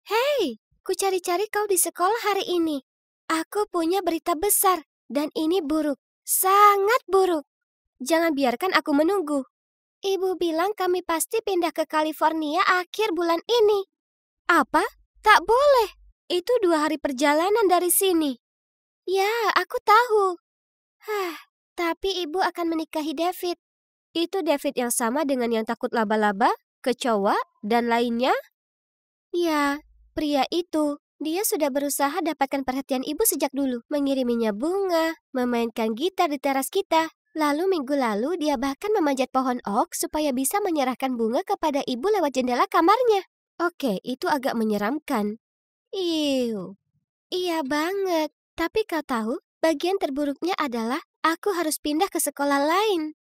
Hei, ku cari-cari kau di sekolah hari ini. Aku punya berita besar, dan ini buruk. Sangat buruk. Jangan biarkan aku menunggu. Ibu bilang kami pasti pindah ke California akhir bulan ini. Apa? Tak boleh. Itu 2 hari perjalanan dari sini. Ya, aku tahu. Tapi ibu akan menikahi David. Itu David yang sama dengan yang takut laba-laba, kecoa, dan lainnya? Ya, pria itu. Dia sudah berusaha dapatkan perhatian ibu sejak dulu. Mengiriminya bunga, memainkan gitar di teras kita. Lalu minggu lalu dia bahkan memanjat pohon oak supaya bisa menyerahkan bunga kepada ibu lewat jendela kamarnya. Oke, itu agak menyeramkan. Iu, iya banget. Tapi kau tahu, bagian terburuknya adalah aku harus pindah ke sekolah lain.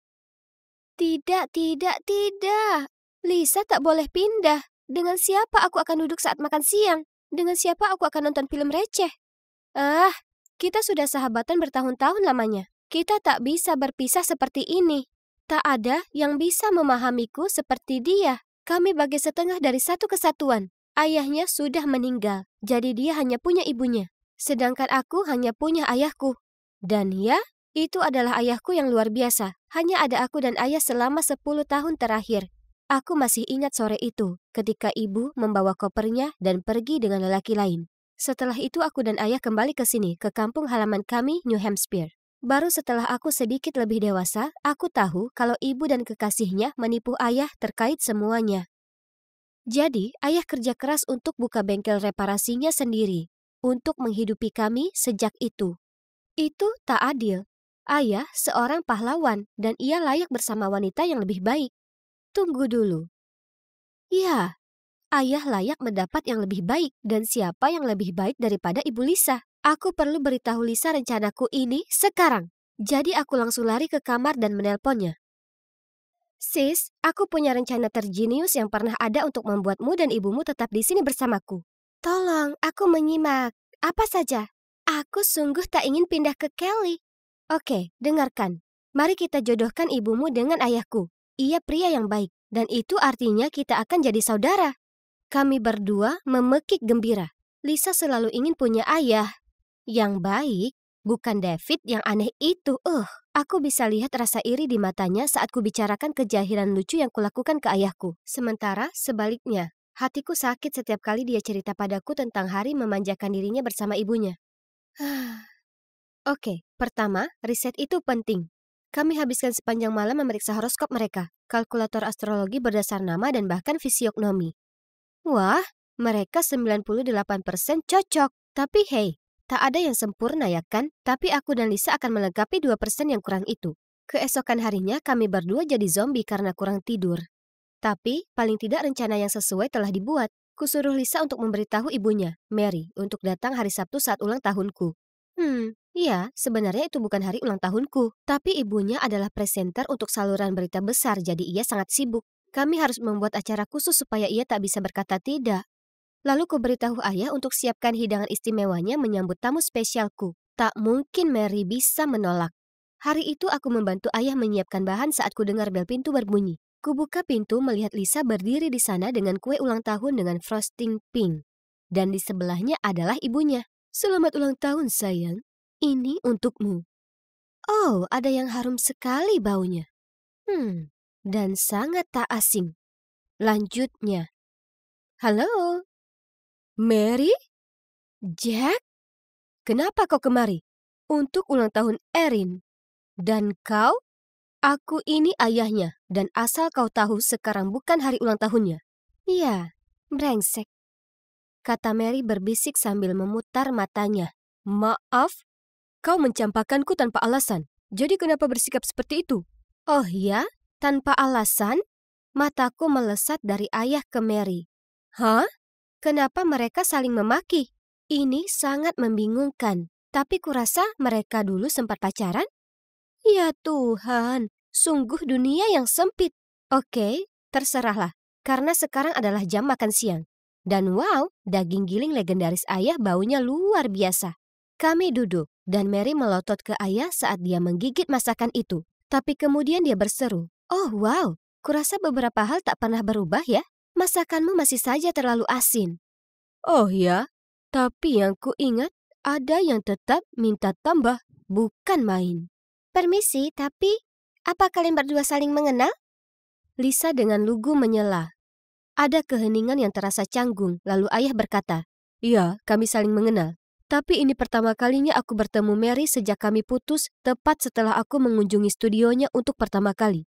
Tidak, tidak, tidak. Lisa tak boleh pindah. Dengan siapa aku akan duduk saat makan siang? Dengan siapa aku akan nonton film receh? Kita sudah sahabatan bertahun-tahun lamanya. Kita tak bisa berpisah seperti ini. Tak ada yang bisa memahamiku seperti dia. Kami bagai setengah dari satu kesatuan. Ayahnya sudah meninggal, jadi dia hanya punya ibunya. Sedangkan aku hanya punya ayahku. Dan ya, itu adalah ayahku yang luar biasa. Hanya ada aku dan ayah selama 10 tahun terakhir. Aku masih ingat sore itu, ketika ibu membawa kopernya dan pergi dengan lelaki lain. Setelah itu aku dan ayah kembali ke sini, ke kampung halaman kami, New Hampshire. Baru setelah aku sedikit lebih dewasa, aku tahu kalau ibu dan kekasihnya menipu ayah terkait semuanya. Jadi, ayah kerja keras untuk buka bengkel reparasinya sendiri, untuk menghidupi kami sejak itu. Itu tak adil. Ayah seorang pahlawan dan ia layak bersama wanita yang lebih baik. Tunggu dulu. Ya, ayah layak mendapat yang lebih baik dan siapa yang lebih baik daripada Ibu Lisa? Aku perlu beritahu Lisa rencanaku ini sekarang. Jadi aku langsung lari ke kamar dan menelponnya. Sis, aku punya rencana terjenius yang pernah ada untuk membuatmu dan ibumu tetap di sini bersamaku. Tolong, aku menyimak. Apa saja? Aku sungguh tak ingin pindah ke Kelly. Oke, dengarkan. Mari kita jodohkan ibumu dengan ayahku. Ia pria yang baik, dan itu artinya kita akan jadi saudara. Kami berdua memekik gembira. Lisa selalu ingin punya ayah yang baik, bukan David yang aneh itu. Aku bisa lihat rasa iri di matanya saat ku bicarakan kejahilan lucu yang kulakukan ke ayahku. Sementara sebaliknya, hatiku sakit setiap kali dia cerita padaku tentang hari memanjakan dirinya bersama ibunya. Oke, pertama, riset itu penting. Kami habiskan sepanjang malam memeriksa horoskop mereka, kalkulator astrologi berdasar nama dan bahkan fisiognomi. Wah, mereka 98% cocok. Tapi hey, tak ada yang sempurna ya kan? Tapi aku dan Lisa akan melengkapi 2% yang kurang itu. Keesokan harinya kami berdua jadi zombie karena kurang tidur. Tapi paling tidak rencana yang sesuai telah dibuat. Kusuruh Lisa untuk memberitahu ibunya, Mary, untuk datang hari Sabtu saat ulang tahunku. Iya, sebenarnya itu bukan hari ulang tahunku. Tapi ibunya adalah presenter untuk saluran berita besar, jadi ia sangat sibuk. Kami harus membuat acara khusus supaya ia tak bisa berkata tidak. Lalu ku beritahu ayah untuk siapkan hidangan istimewanya menyambut tamu spesialku. Tak mungkin Mary bisa menolak. Hari itu aku membantu ayah menyiapkan bahan saat ku dengar bel pintu berbunyi. Ku buka pintu melihat Lisa berdiri di sana dengan kue ulang tahun dengan frosting pink. Dan di sebelahnya adalah ibunya. Selamat ulang tahun sayang. Ini untukmu. Oh, ada yang harum sekali baunya. Dan sangat tak asing. Lanjutnya. Halo? Mary? Jack? Kenapa kau kemari? Untuk ulang tahun Erin. Dan kau? Aku ini ayahnya, dan asal kau tahu sekarang bukan hari ulang tahunnya. Iya, brengsek. Kata Mary berbisik sambil memutar matanya. Maaf, kau mencampakkanku tanpa alasan. Jadi kenapa bersikap seperti itu? Oh ya? Tanpa alasan? Mataku melesat dari ayah ke Mary. Hah? Kenapa mereka saling memaki? Ini sangat membingungkan. Tapi kurasa mereka dulu sempat pacaran? Ya Tuhan, sungguh dunia yang sempit. Oke, terserahlah. Karena sekarang adalah jam makan siang. Dan wow, daging giling legendaris ayah baunya luar biasa. Kami duduk, dan Mary melotot ke ayah saat dia menggigit masakan itu. Tapi kemudian dia berseru, "Oh wow, kurasa beberapa hal tak pernah berubah ya? Masakanmu masih saja terlalu asin." Oh ya, tapi yang ku ingat ada yang tetap minta tambah, bukan main. Permisi, tapi apa kalian berdua saling mengenal? Lisa dengan lugu menyela. Ada keheningan yang terasa canggung, lalu ayah berkata, "Iya, kami saling mengenal. Tapi ini pertama kalinya aku bertemu Mary sejak kami putus, tepat setelah aku mengunjungi studionya untuk pertama kali."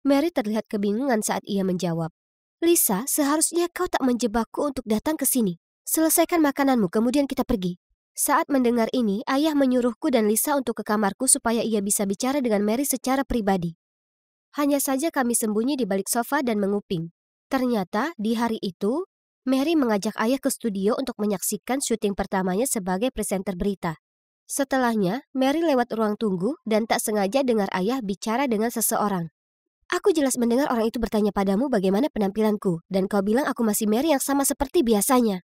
Mary terlihat kebingungan saat ia menjawab. "Lisa, seharusnya kau tak menjebakku untuk datang ke sini. Selesaikan makananmu, kemudian kita pergi." Saat mendengar ini, ayah menyuruhku dan Lisa untuk ke kamarku supaya ia bisa bicara dengan Mary secara pribadi. Hanya saja kami sembunyi di balik sofa dan menguping. Ternyata di hari itu, Mary mengajak ayah ke studio untuk menyaksikan syuting pertamanya sebagai presenter berita. Setelahnya, Mary lewat ruang tunggu dan tak sengaja dengar ayah bicara dengan seseorang. "Aku jelas mendengar orang itu bertanya padamu bagaimana penampilanku, dan kau bilang aku masih Mary yang sama seperti biasanya.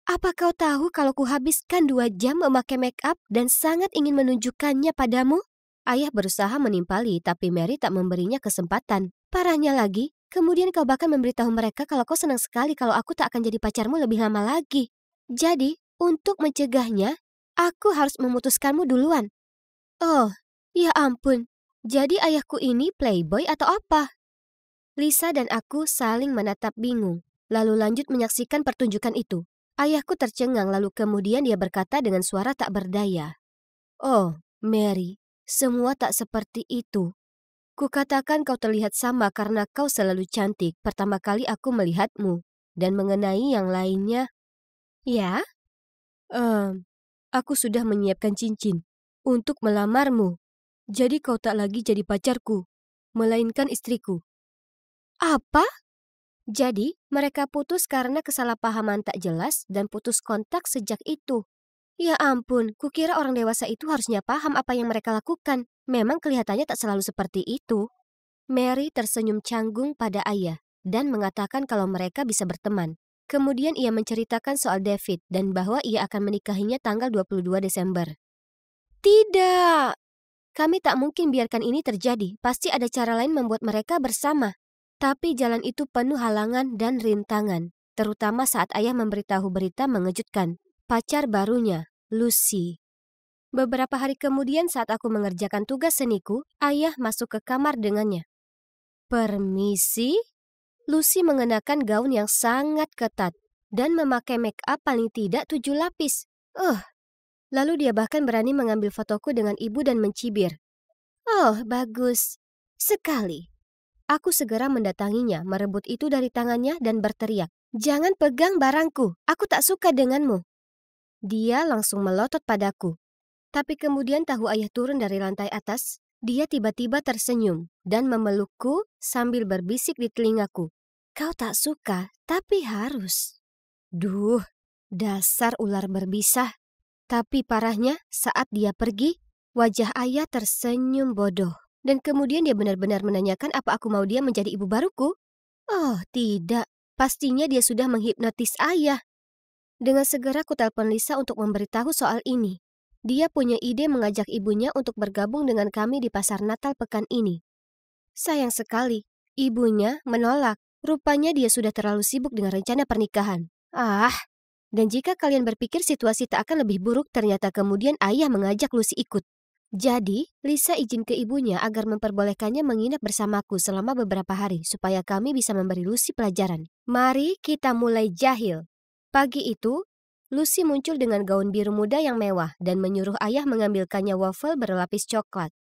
Apa kau tahu kalau kuhabiskan 2 jam memakai make up dan sangat ingin menunjukkannya padamu?" Ayah berusaha menimpali, tapi Mary tak memberinya kesempatan. Parahnya lagi, kemudian kau bahkan memberitahu mereka kalau kau senang sekali kalau aku tak akan jadi pacarmu lebih lama lagi. Jadi, untuk mencegahnya, aku harus memutuskanmu duluan. Oh, ya ampun. Jadi ayahku ini playboy atau apa? Lisa dan aku saling menatap bingung, lalu lanjut menyaksikan pertunjukan itu. Ayahku tercengang lalu kemudian dia berkata dengan suara tak berdaya. "Oh, Mary, semua tak seperti itu. Kukatakan kau terlihat sama karena kau selalu cantik pertama kali aku melihatmu. Dan mengenai yang lainnya, ya, aku sudah menyiapkan cincin untuk melamarmu. Jadi kau tak lagi jadi pacarku, melainkan istriku." Apa? Jadi, mereka putus karena kesalahpahaman tak jelas dan putus kontak sejak itu. Ya ampun, kukira orang dewasa itu harusnya paham apa yang mereka lakukan. Memang kelihatannya tak selalu seperti itu. Mary tersenyum canggung pada ayah dan mengatakan kalau mereka bisa berteman. Kemudian ia menceritakan soal David dan bahwa ia akan menikahinya tanggal 22 Desember. Tidak! Kami tak mungkin biarkan ini terjadi. Pasti ada cara lain membuat mereka bersama. Tapi jalan itu penuh halangan dan rintangan. Terutama saat ayah memberitahu berita mengejutkan. Pacar barunya, Lucy. Beberapa hari kemudian saat aku mengerjakan tugas seniku, ayah masuk ke kamar dengannya. "Permisi?" Lucy mengenakan gaun yang sangat ketat dan memakai make up paling tidak 7 lapis. Lalu dia bahkan berani mengambil fotoku dengan ibu dan mencibir. "Oh, bagus sekali." Aku segera mendatanginya, merebut itu dari tangannya dan berteriak, "Jangan pegang barangku, aku tak suka denganmu." Dia langsung melotot padaku. Tapi kemudian tahu ayah turun dari lantai atas, dia tiba-tiba tersenyum dan memelukku sambil berbisik di telingaku. "Kau tak suka, tapi harus." Duh, dasar ular berbisa. Tapi parahnya, saat dia pergi, wajah ayah tersenyum bodoh. Dan kemudian dia benar-benar menanyakan apa aku mau dia menjadi ibu baruku. Oh, tidak. Pastinya dia sudah menghipnotis ayah. Dengan segera ku telepon Lisa untuk memberitahu soal ini. Dia punya ide mengajak ibunya untuk bergabung dengan kami di pasar Natal pekan ini. Sayang sekali, ibunya menolak. Rupanya dia sudah terlalu sibuk dengan rencana pernikahan. Dan jika kalian berpikir situasi tak akan lebih buruk, ternyata kemudian ayah mengajak Lucy ikut. Jadi, Lisa izin ke ibunya agar memperbolehkannya menginap bersamaku selama beberapa hari supaya kami bisa memberi Lucy pelajaran. Mari kita mulai jahil. Pagi itu, Lucy muncul dengan gaun biru muda yang mewah dan menyuruh ayah mengambilkannya waffle berlapis coklat.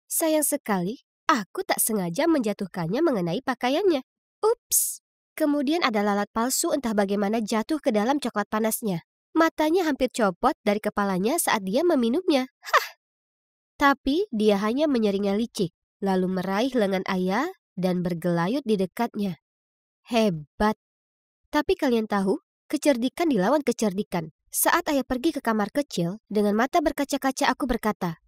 Sayang sekali, aku tak sengaja menjatuhkannya mengenai pakaiannya. Ups! Kemudian ada lalat palsu entah bagaimana jatuh ke dalam coklat panasnya. Matanya hampir copot dari kepalanya saat dia meminumnya. Tapi dia hanya menyeringnya licik, lalu meraih lengan ayah dan bergelayut di dekatnya. Hebat. Tapi kalian tahu, kecerdikan dilawan kecerdikan. Saat ayah pergi ke kamar kecil, dengan mata berkaca-kaca aku berkata,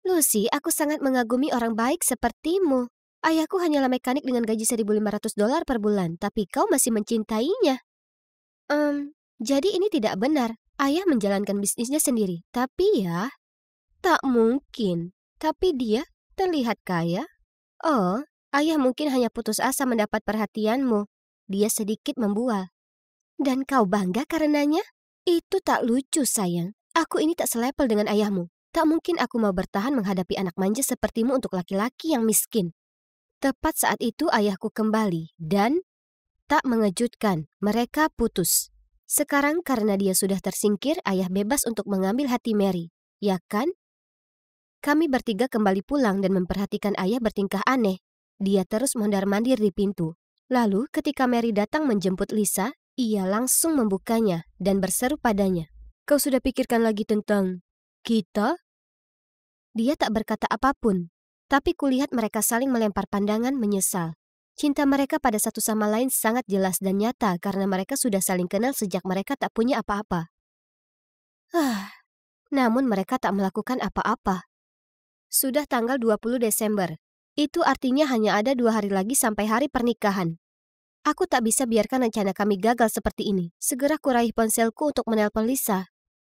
"Lucy, aku sangat mengagumi orang baik sepertimu. Ayahku hanyalah mekanik dengan gaji $1.500 per bulan, tapi kau masih mencintainya." Jadi ini tidak benar. Ayah menjalankan bisnisnya sendiri, tapi ya... Tak mungkin. Tapi dia terlihat kaya. Oh, ayah mungkin hanya putus asa mendapat perhatianmu. Dia sedikit membual. Dan kau bangga karenanya? Itu tak lucu, sayang. Aku ini tak selevel dengan ayahmu. Tak mungkin aku mau bertahan menghadapi anak manja sepertimu untuk laki-laki yang miskin. Tepat saat itu ayahku kembali dan tak mengejutkan, mereka putus. Sekarang karena dia sudah tersingkir, ayah bebas untuk mengambil hati Mary. Ya kan? Kami bertiga kembali pulang dan memperhatikan ayah bertingkah aneh. Dia terus mondar-mandir di pintu. Lalu ketika Mary datang menjemput Lisa, ia langsung membukanya dan berseru padanya. Kau sudah pikirkan lagi tentang kita? Dia tak berkata apapun, tapi kulihat mereka saling melempar pandangan menyesal. Cinta mereka pada satu sama lain sangat jelas dan nyata karena mereka sudah saling kenal sejak mereka tak punya apa-apa. Namun mereka tak melakukan apa-apa. Sudah tanggal 20 Desember. Itu artinya hanya ada 2 hari lagi sampai hari pernikahan. Aku tak bisa biarkan rencana kami gagal seperti ini. Segera kuraih ponselku untuk menelpon Lisa.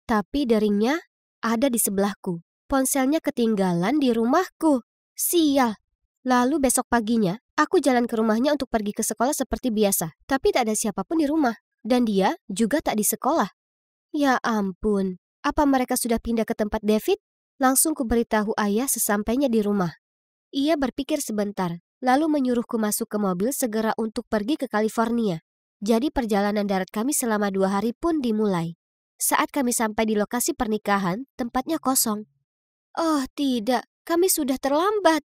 Tapi deringnya ada di sebelahku. Ponselnya ketinggalan di rumahku. Sial. Lalu besok paginya, aku jalan ke rumahnya untuk pergi ke sekolah seperti biasa. Tapi tak ada siapapun di rumah. Dan dia juga tak di sekolah. Ya ampun. Apa mereka sudah pindah ke tempat David? Langsung kuberitahu ayah sesampainya di rumah. Ia berpikir sebentar, lalu menyuruhku masuk ke mobil segera untuk pergi ke California. Jadi perjalanan darat kami selama 2 hari pun dimulai. Saat kami sampai di lokasi pernikahan, tempatnya kosong. Oh tidak, kami sudah terlambat.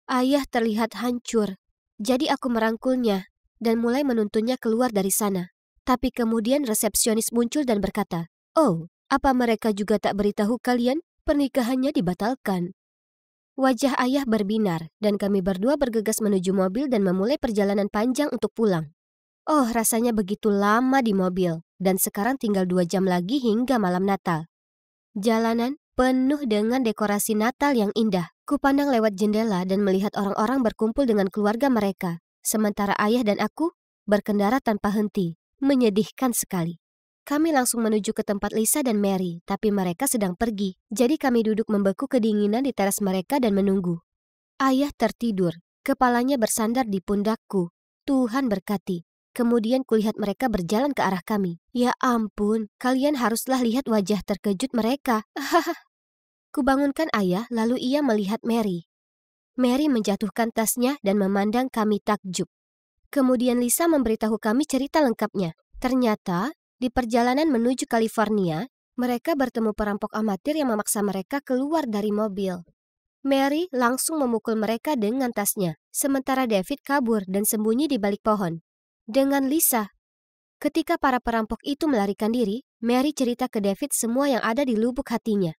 Ayah terlihat hancur. Jadi aku merangkulnya dan mulai menuntunnya keluar dari sana. Tapi kemudian resepsionis muncul dan berkata, "Oh, apa mereka juga tak beritahu kalian pernikahannya dibatalkan?" Wajah ayah berbinar dan kami berdua bergegas menuju mobil dan memulai perjalanan panjang untuk pulang. Oh, rasanya begitu lama di mobil dan sekarang tinggal 2 jam lagi hingga malam Natal. Jalanan penuh dengan dekorasi Natal yang indah. Kupandang lewat jendela dan melihat orang-orang berkumpul dengan keluarga mereka. Sementara ayah dan aku berkendara tanpa henti. Menyedihkan sekali. Kami langsung menuju ke tempat Lisa dan Mary, tapi mereka sedang pergi. Jadi kami duduk membeku kedinginan di teras mereka dan menunggu. Ayah tertidur, kepalanya bersandar di pundakku. Tuhan berkati. Kemudian kulihat mereka berjalan ke arah kami. Ya ampun, kalian haruslah lihat wajah terkejut mereka. Kubangunkan ayah, lalu ia melihat Mary. Mary menjatuhkan tasnya dan memandang kami takjub. Kemudian Lisa memberitahu kami cerita lengkapnya. Ternyata, di perjalanan menuju California, mereka bertemu perampok amatir yang memaksa mereka keluar dari mobil. Mary langsung memukul mereka dengan tasnya, sementara David kabur dan sembunyi di balik pohon. Dengan Lisa. Ketika para perampok itu melarikan diri, Mary cerita ke David semua yang ada di lubuk hatinya.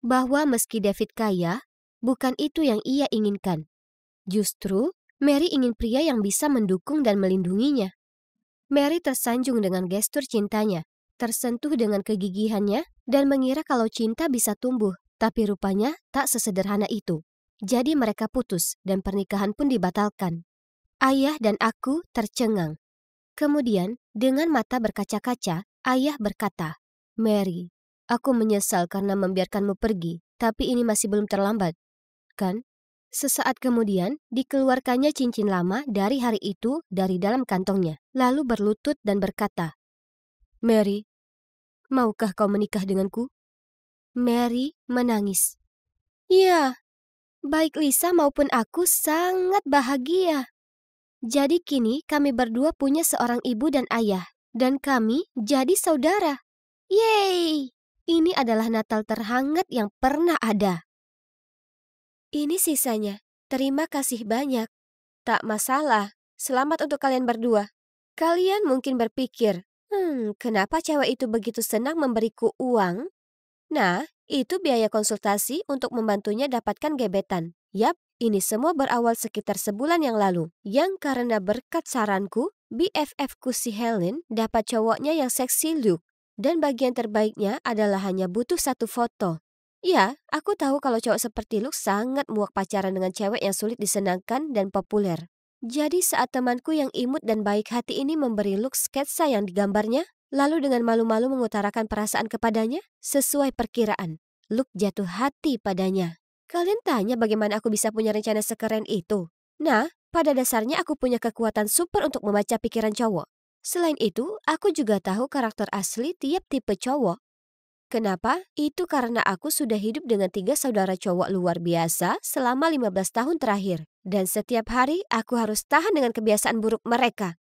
Bahwa meski David kaya, bukan itu yang ia inginkan. Justru, Mary ingin pria yang bisa mendukung dan melindunginya. Mary tersanjung dengan gestur cintanya, tersentuh dengan kegigihannya, dan mengira kalau cinta bisa tumbuh, tapi rupanya tak sesederhana itu. Jadi mereka putus, dan pernikahan pun dibatalkan. Ayah dan aku tercengang. Kemudian, dengan mata berkaca-kaca, ayah berkata, "Mary, aku menyesal karena membiarkanmu pergi, tapi ini masih belum terlambat, kan?" Sesaat kemudian, dikeluarkannya cincin lama dari hari itu dari dalam kantongnya, lalu berlutut dan berkata, "Mary, maukah kau menikah denganku?" Mary menangis. "Ya, baik Lisa maupun aku sangat bahagia. Jadi kini kami berdua punya seorang ibu dan ayah, dan kami jadi saudara. Yeay! Ini adalah Natal terhangat yang pernah ada." Ini sisanya. Terima kasih banyak. Tak masalah. Selamat untuk kalian berdua. Kalian mungkin berpikir, kenapa cewek itu begitu senang memberiku uang? Nah, itu biaya konsultasi untuk membantunya dapatkan gebetan. Yap, ini semua berawal sekitar sebulan yang lalu. Yang karena berkat saranku, BFF-ku si Helen dapat cowoknya yang seksi look. Dan bagian terbaiknya adalah hanya butuh 1 foto. Ya, aku tahu kalau cowok seperti Luke sangat muak pacaran dengan cewek yang sulit disenangkan dan populer. Jadi saat temanku yang imut dan baik hati ini memberi Luke sketsa yang digambarnya, lalu dengan malu-malu mengutarakan perasaan kepadanya, sesuai perkiraan, Luke jatuh hati padanya. Kalian tanya bagaimana aku bisa punya rencana sekeren itu? Nah, pada dasarnya aku punya kekuatan super untuk membaca pikiran cowok. Selain itu, aku juga tahu karakter asli tiap tipe cowok. Kenapa? Itu karena aku sudah hidup dengan 3 saudara cowok luar biasa selama 15 tahun terakhir. Dan setiap hari aku harus tahan dengan kebiasaan buruk mereka.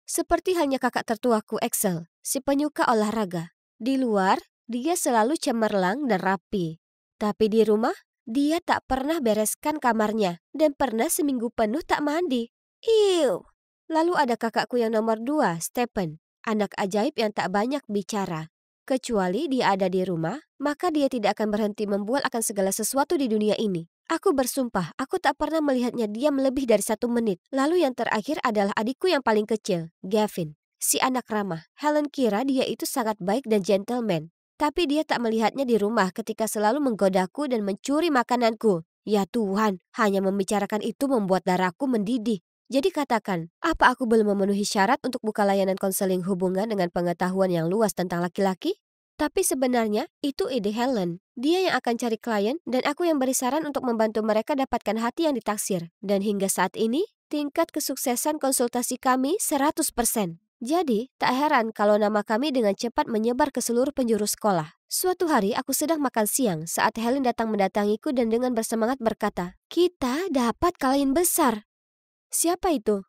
Seperti halnya kakak tertuaku Axel, si penyuka olahraga. Di luar, dia selalu cemerlang dan rapi. Tapi di rumah, dia tak pernah bereskan kamarnya dan pernah seminggu penuh tak mandi. Iu. Lalu ada kakakku yang nomor 2, Stephen, anak ajaib yang tak banyak bicara. Kecuali dia ada di rumah, maka dia tidak akan berhenti membual akan segala sesuatu di dunia ini. Aku bersumpah, aku tak pernah melihatnya diam lebih dari 1 menit. Lalu yang terakhir adalah adikku yang paling kecil, Gavin, si anak ramah. Helen kira dia itu sangat baik dan gentleman. Tapi dia tak melihatnya di rumah ketika selalu menggodaku dan mencuri makananku. Ya Tuhan, hanya membicarakan itu membuat darahku mendidih. Jadi katakan, apa aku belum memenuhi syarat untuk buka layanan konseling hubungan dengan pengetahuan yang luas tentang laki-laki? Tapi sebenarnya itu ide Helen. Dia yang akan cari klien dan aku yang beri saran untuk membantu mereka dapatkan hati yang ditaksir. Dan hingga saat ini, tingkat kesuksesan konsultasi kami 100%. Jadi, tak heran kalau nama kami dengan cepat menyebar ke seluruh penjuru sekolah. Suatu hari aku sedang makan siang saat Helen datang mendatangiku dan dengan bersemangat berkata, "Kita dapat klien besar." Siapa itu?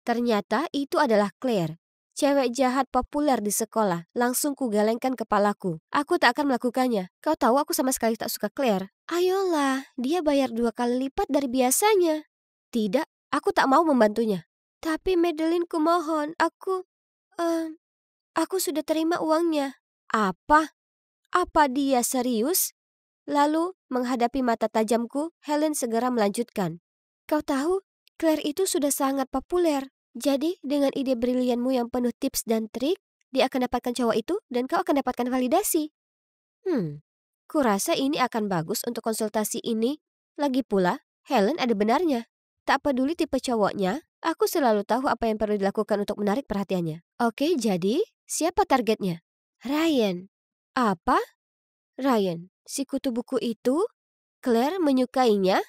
Ternyata itu adalah Claire. Cewek jahat populer di sekolah. Langsung kugelengkan kepalaku. Aku tak akan melakukannya. Kau tahu aku sama sekali tak suka Claire. Ayolah, dia bayar 2 kali lipat dari biasanya. Tidak, aku tak mau membantunya. Tapi Madeline kumohon, aku sudah terima uangnya. Apa? Apa dia serius? Lalu, menghadapi mata tajamku, Helen segera melanjutkan. Kau tahu, Claire itu sudah sangat populer. Jadi, dengan ide brilianmu yang penuh tips dan trik, dia akan dapatkan cowok itu dan kau akan dapatkan validasi. Kurasa ini akan bagus untuk konsultasi ini. Lagi pula, Helen ada benarnya. Tak peduli tipe cowoknya, aku selalu tahu apa yang perlu dilakukan untuk menarik perhatiannya. Oke, jadi, siapa targetnya? Ryan. Apa? Ryan, si kutu buku itu? Claire menyukainya?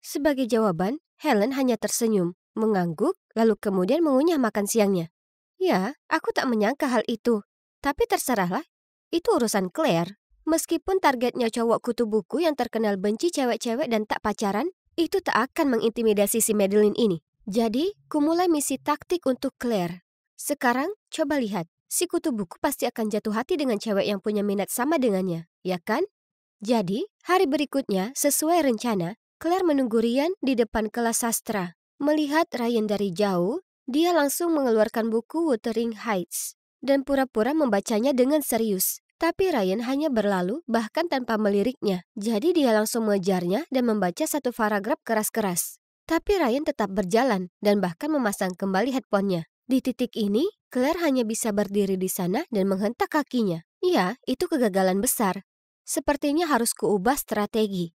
Sebagai jawaban, Helen hanya tersenyum, mengangguk, lalu kemudian mengunyah makan siangnya. Ya, aku tak menyangka hal itu. Tapi terserahlah, itu urusan Claire. Meskipun targetnya cowok kutu buku yang terkenal benci cewek-cewek dan tak pacaran, itu tak akan mengintimidasi si Madeline ini. Jadi, kumulai misi taktik untuk Claire. Sekarang, coba lihat. Si kutu buku pasti akan jatuh hati dengan cewek yang punya minat sama dengannya, ya kan? Jadi, hari berikutnya, sesuai rencana, Claire menunggu Ryan di depan kelas sastra. Melihat Ryan dari jauh, dia langsung mengeluarkan buku Wuthering Heights dan pura-pura membacanya dengan serius. Tapi Ryan hanya berlalu bahkan tanpa meliriknya. Jadi dia langsung mengejarnya dan membaca satu paragraf keras-keras. Tapi Ryan tetap berjalan dan bahkan memasang kembali headphone-nya. Di titik ini, Claire hanya bisa berdiri di sana dan menghentak kakinya. Iya, itu kegagalan besar. Sepertinya harus kuubah strategi.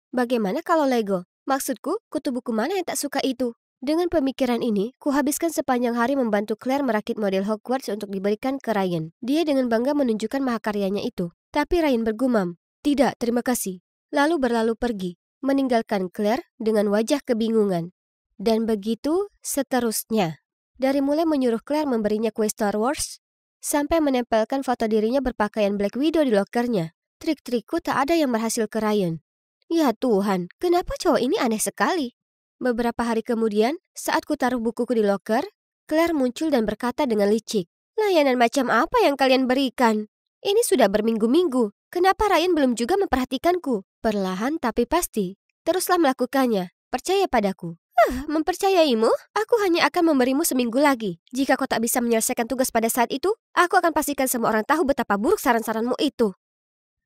Bagaimana kalau Lego? Maksudku, kutu buku mana yang tak suka itu? Dengan pemikiran ini, kuhabiskan sepanjang hari membantu Claire merakit model Hogwarts untuk diberikan ke Ryan. Dia dengan bangga menunjukkan mahakaryanya itu. Tapi Ryan bergumam, "Tidak, terima kasih." Lalu berlalu pergi, meninggalkan Claire dengan wajah kebingungan. Dan begitu seterusnya. Dari mulai menyuruh Claire memberinya kue Star Wars, sampai menempelkan foto dirinya berpakaian Black Widow di lokernya. Trik-trikku tak ada yang berhasil ke Ryan. Ya Tuhan, kenapa cowok ini aneh sekali? Beberapa hari kemudian, saat ku taruh bukuku di loker, Claire muncul dan berkata dengan licik, "Layanan macam apa yang kalian berikan? Ini sudah berminggu-minggu. Kenapa Ryan belum juga memperhatikanku?" Perlahan tapi pasti, teruslah melakukannya. Percaya padaku. Mempercayaimu? Aku hanya akan memberimu seminggu lagi. Jika kau tak bisa menyelesaikan tugas pada saat itu, aku akan pastikan semua orang tahu betapa buruk saran-saranmu itu.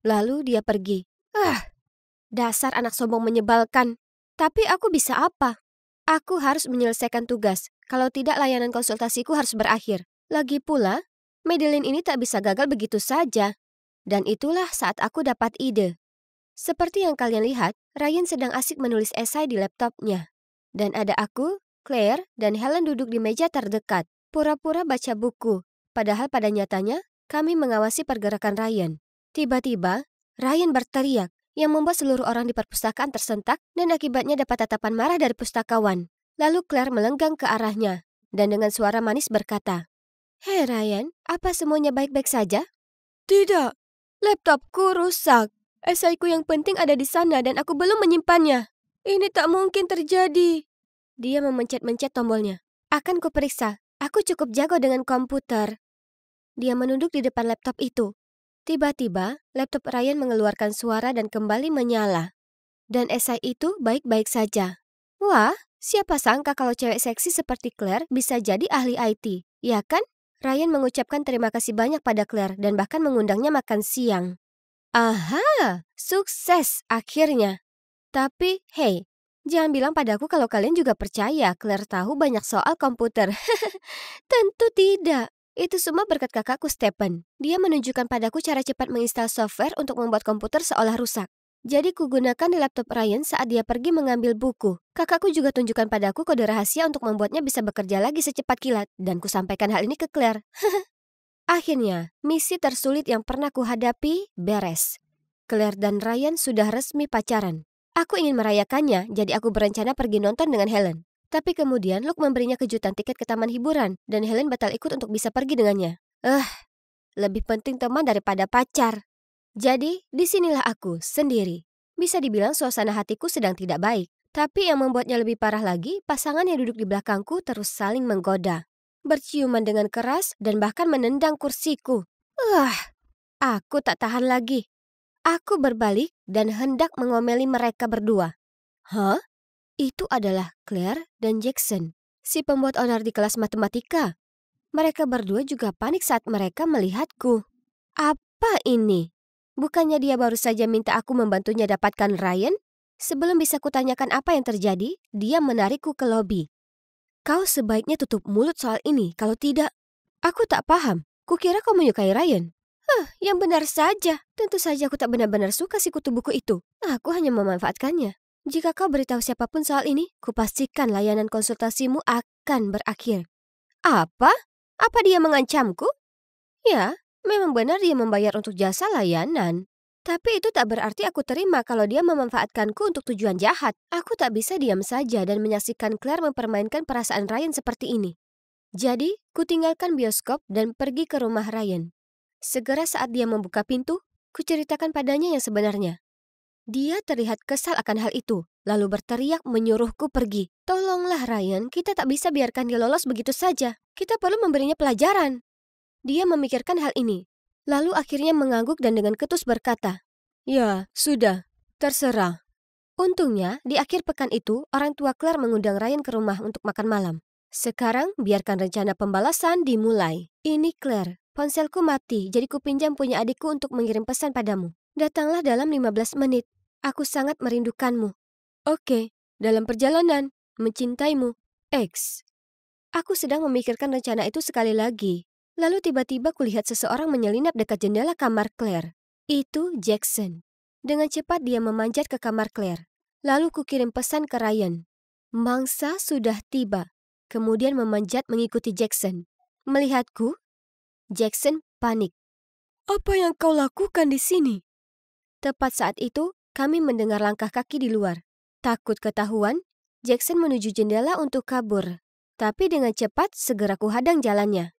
Lalu dia pergi. Dasar anak sombong menyebalkan. Tapi aku bisa apa? Aku harus menyelesaikan tugas. Kalau tidak, layanan konsultasiku harus berakhir. Lagi pula, Madeline ini tak bisa gagal begitu saja. Dan itulah saat aku dapat ide. Seperti yang kalian lihat, Ryan sedang asik menulis esai di laptopnya. Dan ada aku, Claire, dan Helen duduk di meja terdekat. Pura-pura baca buku. Padahal pada nyatanya, kami mengawasi pergerakan Ryan. Tiba-tiba, Ryan berteriak, yang membuat seluruh orang di perpustakaan tersentak dan akibatnya dapat tatapan marah dari pustakawan. Lalu Claire melenggang ke arahnya. dan dengan suara manis berkata, "Hei Ryan, apa semuanya baik-baik saja?" "Tidak, laptopku rusak. Esaiku yang penting ada di sana dan aku belum menyimpannya. Ini tak mungkin terjadi." Dia memencet-mencet tombolnya. "Akan kuperiksa. Aku cukup jago dengan komputer." Dia menunduk di depan laptop itu. Tiba-tiba, laptop Ryan mengeluarkan suara dan kembali menyala. Dan esai itu baik-baik saja. Wah, siapa sangka kalau cewek seksi seperti Claire bisa jadi ahli IT, ya kan? Ryan mengucapkan terima kasih banyak pada Claire dan bahkan mengundangnya makan siang. Aha, sukses akhirnya. Tapi, hey, jangan bilang padaku kalau kalian juga percaya Claire tahu banyak soal komputer. Tentu tidak. Itu semua berkat kakakku Stephen. Dia menunjukkan padaku cara cepat menginstal software untuk membuat komputer seolah rusak. Jadi kugunakan di laptop Ryan saat dia pergi mengambil buku. Kakakku juga tunjukkan padaku kode rahasia untuk membuatnya bisa bekerja lagi secepat kilat. Dan kusampaikan hal ini ke Claire. Akhirnya, misi tersulit yang pernah kuhadapi beres. Claire dan Ryan sudah resmi pacaran. Aku ingin merayakannya, jadi aku berencana pergi nonton dengan Helen. Tapi kemudian Luke memberinya kejutan tiket ke taman hiburan, dan Helen batal ikut untuk bisa pergi dengannya. Lebih penting teman daripada pacar. Jadi, disinilah aku, sendiri. Bisa dibilang suasana hatiku sedang tidak baik. Tapi yang membuatnya lebih parah lagi, pasangan yang duduk di belakangku terus saling menggoda. Berciuman dengan keras dan bahkan menendang kursiku. Aku tak tahan lagi. Aku berbalik dan hendak mengomeli mereka berdua. Hah? Itu adalah Claire dan Jackson, si pembuat onar di kelas matematika. Mereka berdua juga panik saat mereka melihatku. Apa ini? Bukannya dia baru saja minta aku membantunya dapatkan Ryan? Sebelum bisa kutanyakan apa yang terjadi, dia menarikku ke lobi. Kau sebaiknya tutup mulut soal ini, kalau tidak. Aku tak paham, kukira kau menyukai Ryan. Yang benar saja. Tentu saja aku tak benar-benar suka si kutu buku itu. Aku hanya memanfaatkannya. Jika kau beritahu siapapun soal ini, kupastikan layanan konsultasimu akan berakhir. Apa? Apa dia mengancamku? Ya, memang benar dia membayar untuk jasa layanan. Tapi itu tak berarti aku terima kalau dia memanfaatkanku untuk tujuan jahat. Aku tak bisa diam saja dan menyaksikan Claire mempermainkan perasaan Ryan seperti ini. Jadi, kutinggalkan bioskop dan pergi ke rumah Ryan. Segera saat dia membuka pintu, kuceritakan padanya yang sebenarnya. Dia terlihat kesal akan hal itu, lalu berteriak menyuruhku pergi. Tolonglah Ryan, kita tak bisa biarkan dia lolos begitu saja. Kita perlu memberinya pelajaran. Dia memikirkan hal ini, lalu akhirnya mengangguk dan dengan ketus berkata, "Ya, sudah, terserah." Untungnya, di akhir pekan itu, orang tua Claire mengundang Ryan ke rumah untuk makan malam. Sekarang, biarkan rencana pembalasan dimulai. Ini Claire, ponselku mati, jadi kupinjam punya adikku untuk mengirim pesan padamu. Datanglah dalam 15 menit. Aku sangat merindukanmu. Oke, dalam perjalanan, mencintaimu, X. Aku sedang memikirkan rencana itu sekali lagi. Lalu tiba-tiba kulihat seseorang menyelinap dekat jendela kamar Claire. Itu Jackson. Dengan cepat dia memanjat ke kamar Claire. Lalu kukirim pesan ke Ryan. Mangsa sudah tiba. Kemudian memanjat mengikuti Jackson. Melihatku, Jackson panik. Apa yang kau lakukan di sini? Tepat saat itu, kami mendengar langkah kaki di luar. Takut ketahuan, Jackson menuju jendela untuk kabur. Tapi dengan cepat segera kuhadang jalannya.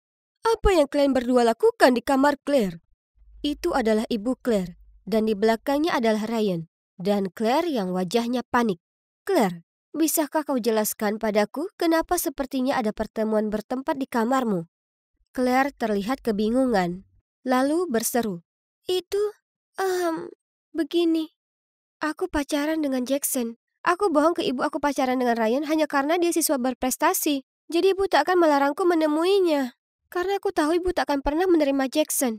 Apa yang kalian berdua lakukan di kamar Claire? Itu adalah ibu Claire, dan di belakangnya adalah Ryan. Dan Claire yang wajahnya panik. Claire, bisakah kau jelaskan padaku kenapa sepertinya ada pertemuan bertempat di kamarmu? Claire terlihat kebingungan, lalu berseru. Itu, begini. Aku pacaran dengan Jackson. Aku bohong ke ibu aku pacaran dengan Ryan hanya karena dia siswa berprestasi. Jadi ibu tak akan melarangku menemuinya. Karena aku tahu ibu tak akan pernah menerima Jackson.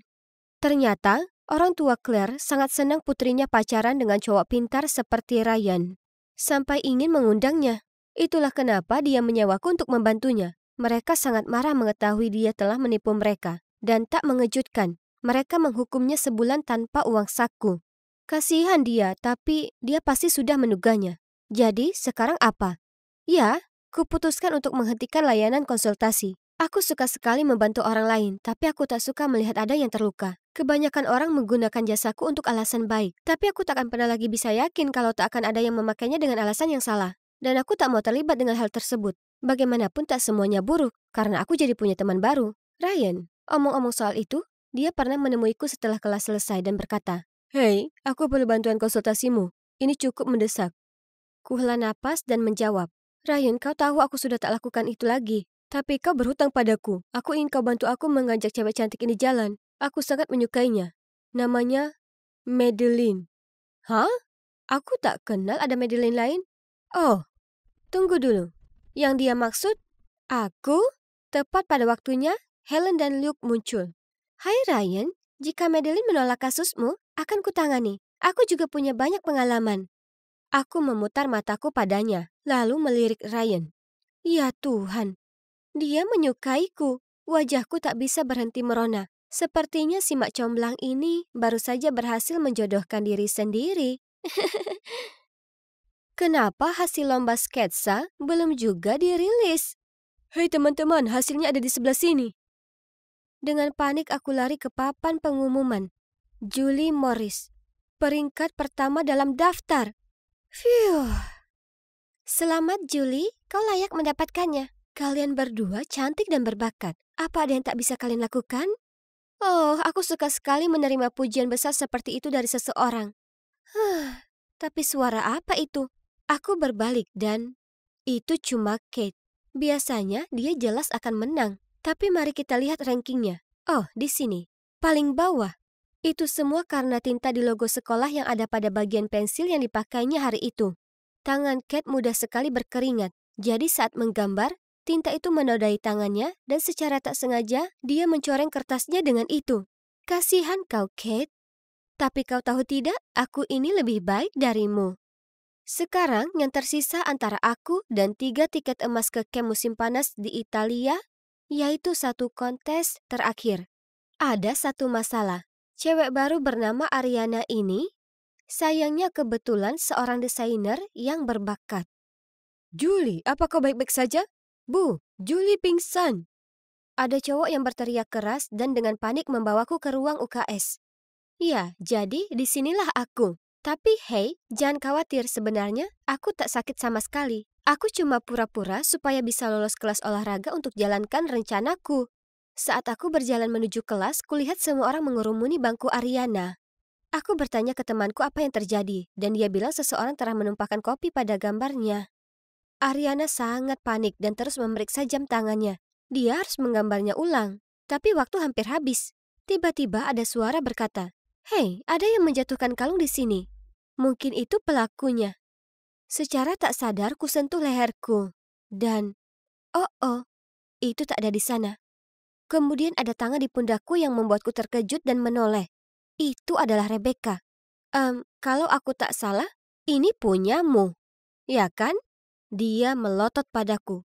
Ternyata, orang tua Claire sangat senang putrinya pacaran dengan cowok pintar seperti Ryan. Sampai ingin mengundangnya. Itulah kenapa dia menyewaku untuk membantunya. Mereka sangat marah mengetahui dia telah menipu mereka. Dan tak mengejutkan, mereka menghukumnya sebulan tanpa uang saku. Kasihan dia, tapi dia pasti sudah menduganya. Jadi, sekarang apa? Ya, kuputuskan untuk menghentikan layanan konsultasi. Aku suka sekali membantu orang lain, tapi aku tak suka melihat ada yang terluka. Kebanyakan orang menggunakan jasaku untuk alasan baik, tapi aku tak akan pernah lagi bisa yakin kalau tak akan ada yang memakainya dengan alasan yang salah. Dan aku tak mau terlibat dengan hal tersebut. Bagaimanapun tak semuanya buruk, karena aku jadi punya teman baru. Ryan, omong-omong soal itu, dia pernah menemuiku setelah kelas selesai dan berkata, "Hei, aku perlu bantuan konsultasimu. Ini cukup mendesak." Kuhela napas dan menjawab, "Ryan, kau tahu aku sudah tak lakukan itu lagi. Tapi kau berhutang padaku. Aku ingin kau bantu aku mengajak cewek cantik ini jalan. Aku sangat menyukainya. Namanya Madeline." Hah? Aku tak kenal ada Madeline lain. Oh, tunggu dulu. Yang dia maksud, aku? Tepat pada waktunya, Helen dan Luke muncul. "Hai Ryan, jika Madeline menolak kasusmu, akan kutangani. Aku juga punya banyak pengalaman." Aku memutar mataku padanya, lalu melirik Ryan. Ya Tuhan, dia menyukaiku. Wajahku tak bisa berhenti merona. Sepertinya si mak comblang ini baru saja berhasil menjodohkan diri sendiri. Kenapa hasil lomba sketsa belum juga dirilis? Hei teman-teman, hasilnya ada di sebelah sini. Dengan panik aku lari ke papan pengumuman. Julie Morris, peringkat pertama dalam daftar. Phew. Selamat Julie, kau layak mendapatkannya. Kalian berdua cantik dan berbakat. Apa ada yang tak bisa kalian lakukan? Oh, aku suka sekali menerima pujian besar seperti itu dari seseorang. Tapi suara apa itu? Aku berbalik dan itu cuma Kate. Biasanya dia jelas akan menang. Tapi mari kita lihat rankingnya. Oh, di sini. Paling bawah. Itu semua karena tinta di logo sekolah yang ada pada bagian pensil yang dipakainya hari itu. Tangan Kate mudah sekali berkeringat. Jadi saat menggambar, tinta itu menodai tangannya dan secara tak sengaja dia mencoreng kertasnya dengan itu. Kasihan kau, Kate. Tapi kau tahu tidak, aku ini lebih baik darimu. Sekarang yang tersisa antara aku dan 3 tiket emas ke camp musim panas di Italia, yaitu satu kontes terakhir. Ada satu masalah. Cewek baru bernama Ariana ini, sayangnya kebetulan seorang desainer yang berbakat. Julie, apa kau baik-baik saja? Bu, Julie pingsan. Ada cowok yang berteriak keras dan dengan panik membawaku ke ruang UKS. Ya, jadi disinilah aku. Tapi hei, jangan khawatir, sebenarnya aku tak sakit sama sekali. Aku cuma pura-pura supaya bisa lolos kelas olahraga untuk jalankan rencanaku. Saat aku berjalan menuju kelas, kulihat semua orang mengurumuni bangku Ariana. Aku bertanya ke temanku apa yang terjadi, dan dia bilang seseorang telah menumpahkan kopi pada gambarnya. Ariana sangat panik dan terus memeriksa jam tangannya. Dia harus menggambarnya ulang, tapi waktu hampir habis. Tiba-tiba ada suara berkata, "Hei, ada yang menjatuhkan kalung di sini." Mungkin itu pelakunya. Secara tak sadar kusentuh leherku. Dan, oh, itu tak ada di sana. Kemudian ada tangan di pundakku yang membuatku terkejut dan menoleh. Itu adalah Rebecca. Kalau aku tak salah, ini punyamu. Ya kan? Dia melotot padaku.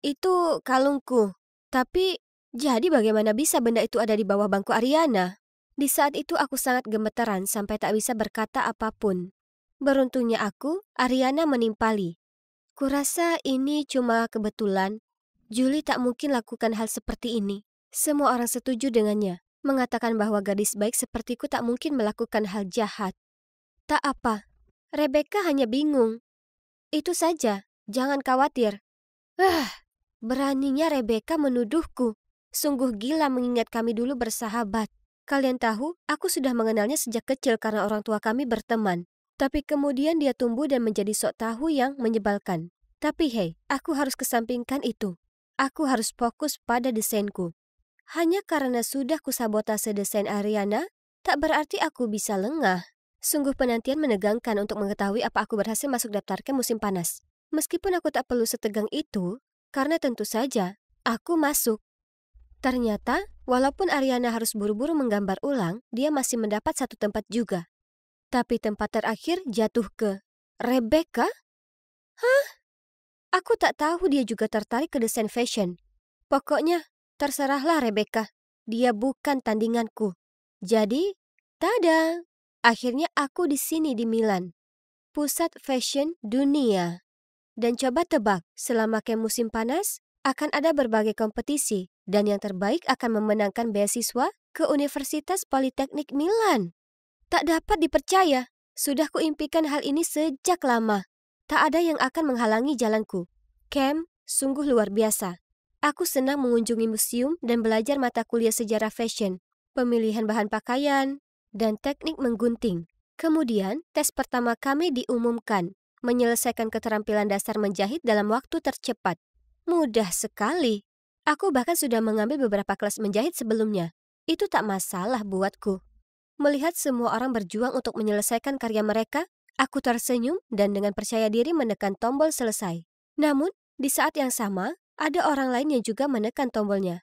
Itu kalungku. Tapi, jadi bagaimana bisa benda itu ada di bawah bangku Ariana? Di saat itu aku sangat gemeteran sampai tak bisa berkata apapun. Beruntungnya aku, Ariana menimpali. Kurasa ini cuma kebetulan. Julie tak mungkin lakukan hal seperti ini. Semua orang setuju dengannya, mengatakan bahwa gadis baik sepertiku tak mungkin melakukan hal jahat. Tak apa, Rebecca hanya bingung. Itu saja, jangan khawatir. Beraninya Rebecca menuduhku. Sungguh gila mengingat kami dulu bersahabat. Kalian tahu, aku sudah mengenalnya sejak kecil karena orang tua kami berteman. Tapi kemudian dia tumbuh dan menjadi sok tahu yang menyebalkan. Tapi hei, aku harus kesampingkan itu. Aku harus fokus pada desainku. Hanya karena sudah kusabotase desain Ariana, tak berarti aku bisa lengah. Sungguh penantian menegangkan untuk mengetahui apa aku berhasil masuk daftar ke musim panas. Meskipun aku tak perlu setegang itu, karena tentu saja, aku masuk. Ternyata, walaupun Ariana harus buru-buru menggambar ulang, dia masih mendapat satu tempat juga. Tapi tempat terakhir jatuh ke Rebecca? Hah? Aku tak tahu dia juga tertarik ke desain fashion. Pokoknya, terserahlah Rebecca. Dia bukan tandinganku. Jadi, tada! Akhirnya aku di sini di Milan. Pusat fashion dunia. Dan coba tebak, selama camp musim panas, akan ada berbagai kompetisi. Dan yang terbaik akan memenangkan beasiswa ke Universitas Politeknik Milan. Tak dapat dipercaya, sudah kuimpikan hal ini sejak lama. Tak ada yang akan menghalangi jalanku. Camp sungguh luar biasa. Aku senang mengunjungi museum dan belajar mata kuliah sejarah fashion, pemilihan bahan pakaian, dan teknik menggunting. Kemudian, tes pertama kami diumumkan, menyelesaikan keterampilan dasar menjahit dalam waktu tercepat. Mudah sekali. Aku bahkan sudah mengambil beberapa kelas menjahit sebelumnya. Itu tak masalah buatku. Melihat semua orang berjuang untuk menyelesaikan karya mereka, aku tersenyum dan dengan percaya diri menekan tombol selesai. Namun, di saat yang sama, ada orang lain yang juga menekan tombolnya.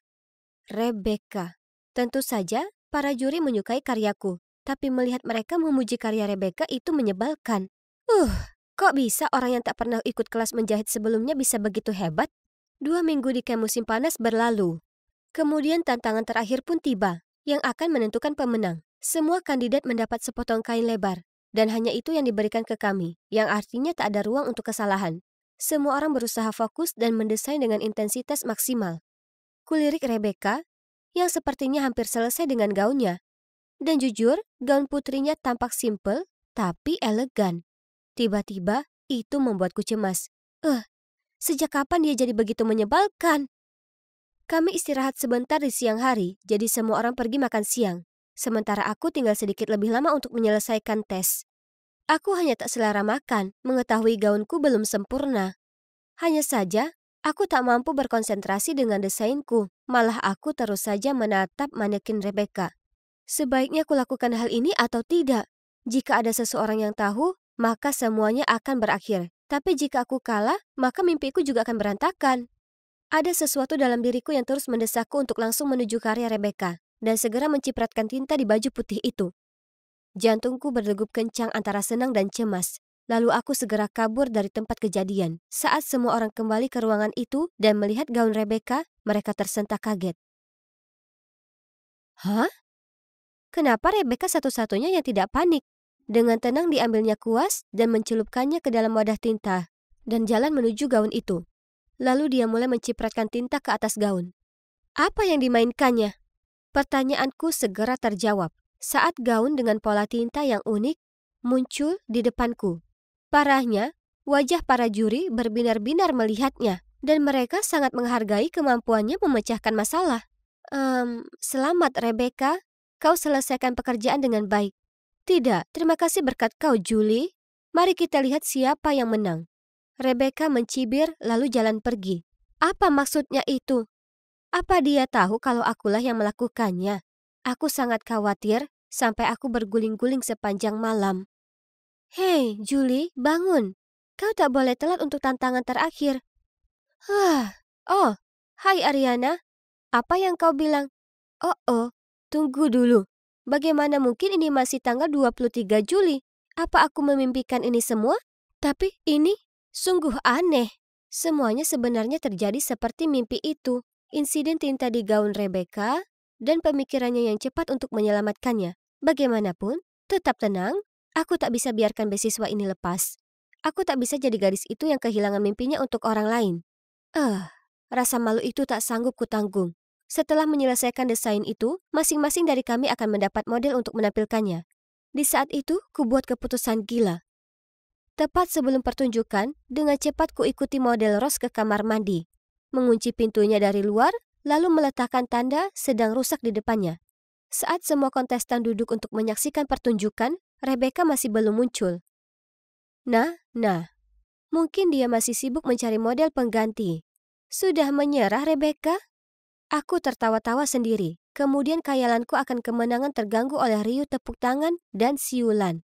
Rebecca. Tentu saja, para juri menyukai karyaku, tapi melihat mereka memuji karya Rebecca itu menyebalkan. Kok bisa orang yang tak pernah ikut kelas menjahit sebelumnya bisa begitu hebat? 2 minggu di camp musim panas berlalu. Kemudian tantangan terakhir pun tiba, yang akan menentukan pemenang. Semua kandidat mendapat sepotong kain lebar, dan hanya itu yang diberikan ke kami, yang artinya tak ada ruang untuk kesalahan. Semua orang berusaha fokus dan mendesain dengan intensitas maksimal. Kulirik Rebecca, yang sepertinya hampir selesai dengan gaunnya. Dan jujur, gaun putrinya tampak simpel, tapi elegan. Tiba-tiba, itu membuatku cemas. Sejak kapan dia jadi begitu menyebalkan? Kami istirahat sebentar di siang hari, jadi semua orang pergi makan siang. Sementara aku tinggal sedikit lebih lama untuk menyelesaikan tes. Aku hanya tak selera makan, mengetahui gaunku belum sempurna. Hanya saja, aku tak mampu berkonsentrasi dengan desainku, malah aku terus saja menatap manekin Rebecca. Sebaiknya kulakukan hal ini atau tidak? Jika ada seseorang yang tahu, maka semuanya akan berakhir. Tapi jika aku kalah, maka mimpiku juga akan berantakan. Ada sesuatu dalam diriku yang terus mendesakku untuk langsung menuju karya Rebecca dan segera mencipratkan tinta di baju putih itu. Jantungku berdegup kencang antara senang dan cemas. Lalu aku segera kabur dari tempat kejadian. Saat semua orang kembali ke ruangan itu dan melihat gaun Rebecca, mereka tersentak kaget. Hah? Kenapa Rebecca satu-satunya yang tidak panik? Dengan tenang diambilnya kuas dan mencelupkannya ke dalam wadah tinta dan jalan menuju gaun itu. Lalu dia mulai mencipratkan tinta ke atas gaun. Apa yang dimainkannya? Pertanyaanku segera terjawab saat gaun dengan pola tinta yang unik muncul di depanku. Parahnya, wajah para juri berbinar-binar melihatnya dan mereka sangat menghargai kemampuannya memecahkan masalah. Selamat Rebecca, kau selesaikan pekerjaan dengan baik. Tidak, terima kasih berkat kau, Julie. Mari kita lihat siapa yang menang. Rebecca mencibir lalu jalan pergi. Apa maksudnya itu? Apa dia tahu kalau akulah yang melakukannya? Aku sangat khawatir sampai aku berguling-guling sepanjang malam. Hei, Julie, bangun. Kau tak boleh telat untuk tantangan terakhir. Oh, hai Ariana. Apa yang kau bilang? Tunggu dulu. Bagaimana mungkin ini masih tanggal 23 Juli? Apa aku memimpikan ini semua? Tapi ini sungguh aneh. Semuanya sebenarnya terjadi seperti mimpi itu. Insiden tinta di gaun Rebecca dan pemikirannya yang cepat untuk menyelamatkannya. Bagaimanapun, tetap tenang. Aku tak bisa biarkan beasiswa ini lepas. Aku tak bisa jadi gadis itu yang kehilangan mimpinya untuk orang lain. Rasa malu itu tak sanggup kutanggung. Setelah menyelesaikan desain itu, masing-masing dari kami akan mendapat model untuk menampilkannya. Di saat itu, kubuat keputusan gila. Tepat sebelum pertunjukan, dengan cepat kuikuti model Rose ke kamar mandi. Mengunci pintunya dari luar, lalu meletakkan tanda sedang rusak di depannya. Saat semua kontestan duduk untuk menyaksikan pertunjukan, Rebecca masih belum muncul. Nah, mungkin dia masih sibuk mencari model pengganti. Sudah menyerah, Rebecca? Aku tertawa-tawa sendiri. Kemudian khayalanku akan kemenangan terganggu oleh riuh tepuk tangan dan siulan.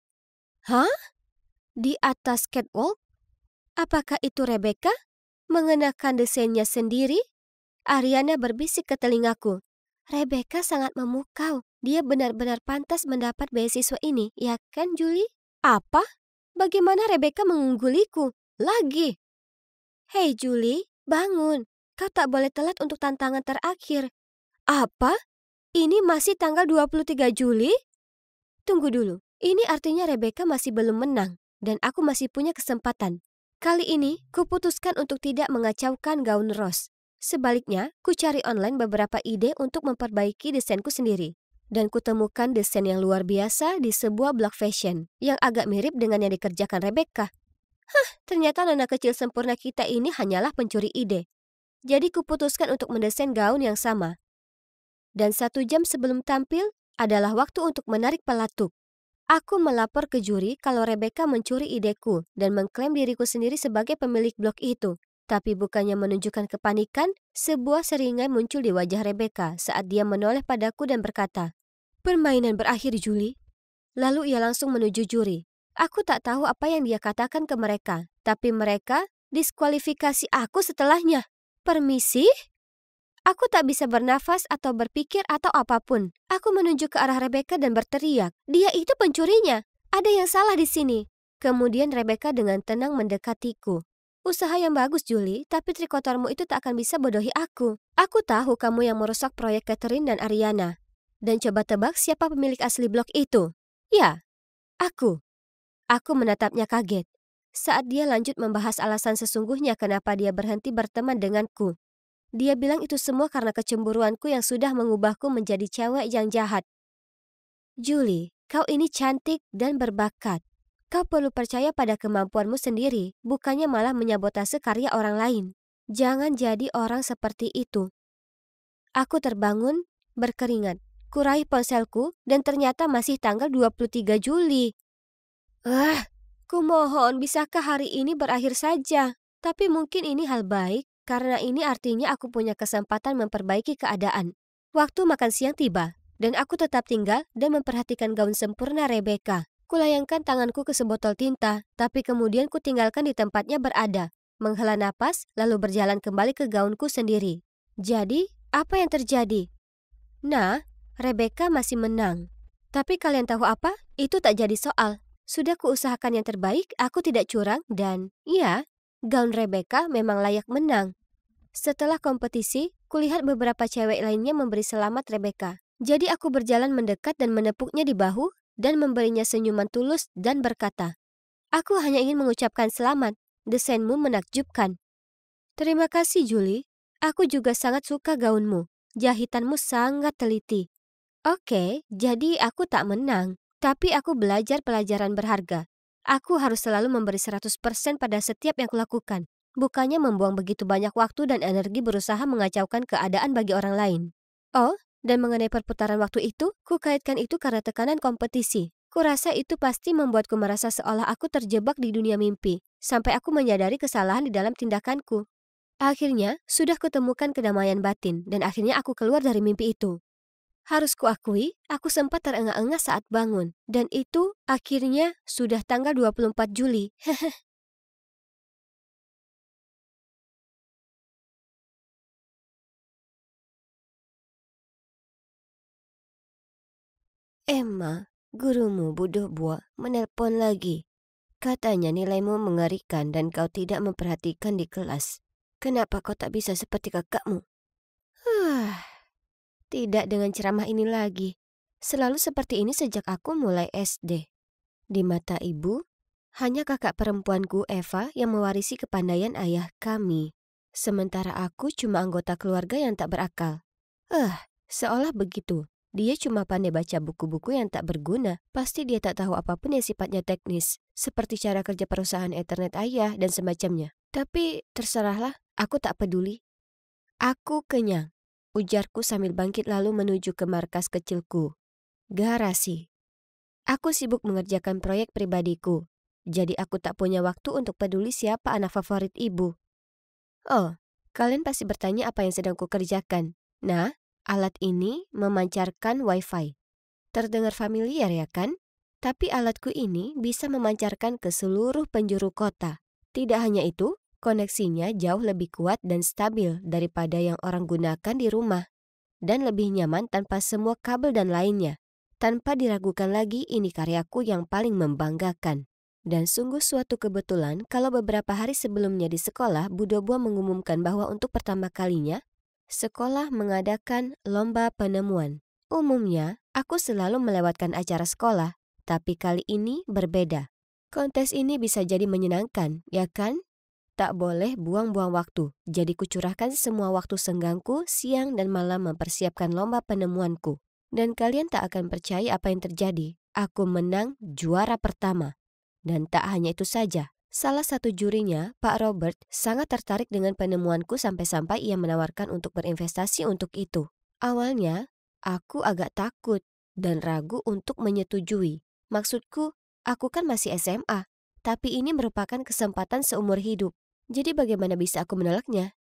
Hah? Di atas catwalk? Apakah itu Rebecca? Mengenakan desainnya sendiri? Ariana berbisik ke telingaku. Rebecca sangat memukau. Dia benar-benar pantas mendapat beasiswa ini, ya kan, Julie? Apa? Bagaimana Rebecca mengungguliku? Lagi. Hei Julie, bangun. Kau tak boleh telat untuk tantangan terakhir. Apa? Ini masih tanggal 23 Juli? Tunggu dulu. Ini artinya Rebecca masih belum menang. Dan aku masih punya kesempatan. Kali ini, kuputuskan untuk tidak mengacaukan gaun Rose. Sebaliknya, ku cari online beberapa ide untuk memperbaiki desainku sendiri. Dan kutemukan desain yang luar biasa di sebuah blog fashion yang agak mirip dengan yang dikerjakan Rebecca. Ternyata nona kecil sempurna kita ini hanyalah pencuri ide. Jadi kuputuskan untuk mendesain gaun yang sama. Dan 1 jam sebelum tampil adalah waktu untuk menarik pelatuk. Aku melapor ke juri kalau Rebecca mencuri ideku dan mengklaim diriku sendiri sebagai pemilik blog itu. Tapi bukannya menunjukkan kepanikan, sebuah seringai muncul di wajah Rebecca saat dia menoleh padaku dan berkata, "Permainan berakhir, Julie." Lalu ia langsung menuju juri. Aku tak tahu apa yang dia katakan ke mereka, tapi mereka diskualifikasi aku setelahnya. Permisi? Aku tak bisa bernafas atau berpikir atau apapun. Aku menunjuk ke arah Rebecca dan berteriak, "Dia itu pencurinya! Ada yang salah di sini." Kemudian Rebecca dengan tenang mendekatiku. "Usaha yang bagus, Julie, tapi trik kotormu itu tak akan bisa bodohi aku. Aku tahu kamu yang merusak proyek Catherine dan Ariana. Dan coba tebak siapa pemilik asli blog itu?" "Ya, aku." Aku menatapnya kaget. Saat dia lanjut membahas alasan sesungguhnya kenapa dia berhenti berteman denganku. Dia bilang itu semua karena kecemburuanku yang sudah mengubahku menjadi cewek yang jahat. "Julie, kau ini cantik dan berbakat. Kau perlu percaya pada kemampuanmu sendiri, bukannya malah menyabotase karya orang lain. Jangan jadi orang seperti itu." Aku terbangun, berkeringat. Kuraih ponselku dan ternyata masih tanggal 23 Juli. Kumohon bisakah hari ini berakhir saja? Tapi mungkin ini hal baik, karena ini artinya aku punya kesempatan memperbaiki keadaan. Waktu makan siang tiba, dan aku tetap tinggal dan memperhatikan gaun sempurna Rebecca. Kulayangkan tanganku ke sebotol tinta, tapi kemudian kutinggalkan di tempatnya berada. Menghela napas, lalu berjalan kembali ke gaunku sendiri. Jadi, apa yang terjadi? Nah, Rebecca masih menang. Tapi kalian tahu apa? Itu tak jadi soal. Sudah kuusahakan yang terbaik, aku tidak curang, dan ya, gaun Rebecca memang layak menang. Setelah kompetisi, kulihat beberapa cewek lainnya memberi selamat Rebecca. Jadi aku berjalan mendekat dan menepuknya di bahu dan memberinya senyuman tulus dan berkata, "Aku hanya ingin mengucapkan selamat, desainmu menakjubkan." "Terima kasih, Julie. Aku juga sangat suka gaunmu. Jahitanmu sangat teliti." "Oke, jadi aku tak menang. Tapi aku belajar pelajaran berharga. Aku harus selalu memberi 100% pada setiap yang kulakukan. Bukannya membuang begitu banyak waktu dan energi berusaha mengacaukan keadaan bagi orang lain." Oh, dan mengenai perputaran waktu itu, kukaitkan itu karena tekanan kompetisi. Kurasa itu pasti membuatku merasa seolah aku terjebak di dunia mimpi, sampai aku menyadari kesalahan di dalam tindakanku. Akhirnya, sudah kutemukan kedamaian batin, dan akhirnya aku keluar dari mimpi itu. Harus kuakui, aku sempat terengah-engah saat bangun. Dan itu akhirnya sudah tanggal 24 Juli. Emma, gurumu bodoh buah, menelpon lagi. Katanya nilaimu mengerikan dan kau tidak memperhatikan di kelas. Kenapa kau tak bisa seperti kakakmu? Tidak dengan ceramah ini lagi. Selalu seperti ini sejak aku mulai SD. Di mata ibu, hanya kakak perempuanku Eva yang mewarisi kepandaian ayah kami. Sementara aku cuma anggota keluarga yang tak berakal. Seolah begitu. Dia cuma pandai baca buku-buku yang tak berguna. Pasti dia tak tahu apapun yang sifatnya teknis, seperti cara kerja perusahaan internet ayah dan semacamnya. Tapi terserahlah, aku tak peduli. Aku kenyang, ujarku sambil bangkit lalu menuju ke markas kecilku. Garasi. Aku sibuk mengerjakan proyek pribadiku, jadi aku tak punya waktu untuk peduli siapa anak favorit ibu. Oh, kalian pasti bertanya apa yang sedang kukerjakan. Nah, alat ini memancarkan Wi-Fi. Terdengar familiar ya kan? Tapi alatku ini bisa memancarkan ke seluruh penjuru kota. Tidak hanya itu, koneksinya jauh lebih kuat dan stabil daripada yang orang gunakan di rumah. Dan lebih nyaman tanpa semua kabel dan lainnya. Tanpa diragukan lagi, ini karyaku yang paling membanggakan. Dan sungguh suatu kebetulan kalau beberapa hari sebelumnya di sekolah, Bu Dobua mengumumkan bahwa untuk pertama kalinya, sekolah mengadakan lomba penemuan. Umumnya, aku selalu melewatkan acara sekolah, tapi kali ini berbeda. Kontes ini bisa jadi menyenangkan, ya kan? Tak boleh buang-buang waktu, jadi kucurahkan semua waktu senggangku siang dan malam mempersiapkan lomba penemuanku. Dan kalian tak akan percaya apa yang terjadi. Aku menang juara pertama. Dan tak hanya itu saja, Salah satu jurinya, Pak Robert, sangat tertarik dengan penemuanku sampai-sampai ia menawarkan untuk berinvestasi untuk itu. Awalnya, aku agak takut dan ragu untuk menyetujui. Maksudku, aku kan masih SMA, tapi ini merupakan kesempatan seumur hidup. Jadi bagaimana bisa aku menolaknya?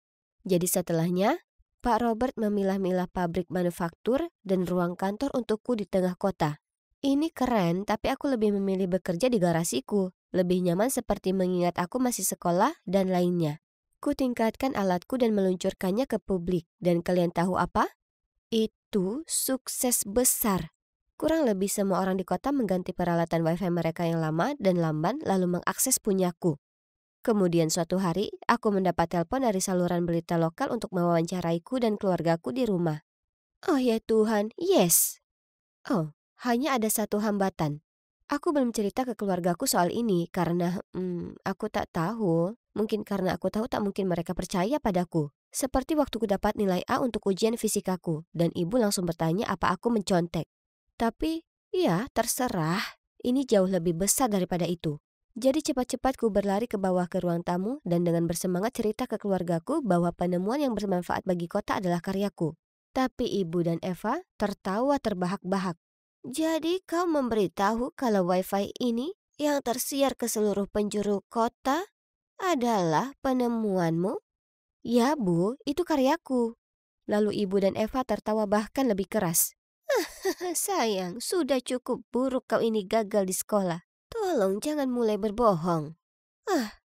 Jadi setelahnya, Pak Robert memilah-milah pabrik manufaktur dan ruang kantor untukku di tengah kota. Ini keren, tapi aku lebih memilih bekerja di garasiku. Lebih nyaman seperti mengingat aku masih sekolah dan lainnya. Ku tingkatkan alatku dan meluncurkannya ke publik. Dan kalian tahu apa? Itu sukses besar. Kurang lebih semua orang di kota mengganti peralatan wifi mereka yang lama dan lamban lalu mengakses punyaku. Kemudian suatu hari, aku mendapat telepon dari saluran berita lokal untuk mewawancaraiku dan keluargaku di rumah. Oh ya Tuhan, yes. Oh, hanya ada satu hambatan. Aku belum cerita ke keluargaku soal ini karena aku tak tahu. Mungkin karena aku tahu tak mungkin mereka percaya padaku. Seperti waktu ku dapat nilai A untuk ujian fisikaku dan ibu langsung bertanya apa aku mencontek. Tapi, ya terserah. Ini jauh lebih besar daripada itu. Jadi cepat-cepat ku berlari ke bawah ke ruang tamu dan dengan bersemangat cerita ke keluargaku bahwa penemuan yang bermanfaat bagi kota adalah karyaku. Tapi ibu dan Eva tertawa terbahak-bahak. Jadi kau memberitahu kalau wifi ini yang tersiar ke seluruh penjuru kota adalah penemuanmu? Ya bu, itu karyaku. Lalu ibu dan Eva tertawa bahkan lebih keras. Sayang, sudah cukup buruk kau ini gagal di sekolah. Tolong jangan mulai berbohong.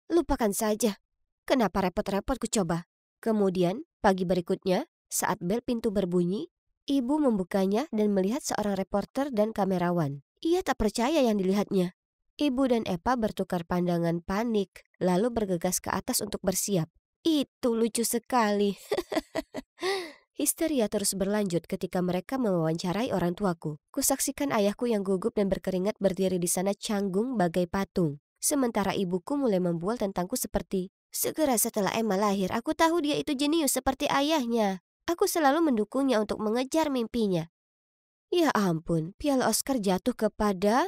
Lupakan saja. Kenapa repot-repot ku coba? Kemudian, pagi berikutnya, saat bel pintu berbunyi, ibu membukanya dan melihat seorang reporter dan kamerawan. Ia tak percaya yang dilihatnya. Ibu dan Eva bertukar pandangan panik, lalu bergegas ke atas untuk bersiap. Itu lucu sekali. Histeria terus berlanjut ketika mereka mewawancarai orang tuaku. Kusaksikan ayahku yang gugup dan berkeringat berdiri di sana canggung bagai patung. Sementara ibuku mulai membual tentangku seperti, segera setelah Emma lahir, aku tahu dia itu jenius seperti ayahnya. Aku selalu mendukungnya untuk mengejar mimpinya. Ya ampun, piala Oscar jatuh kepada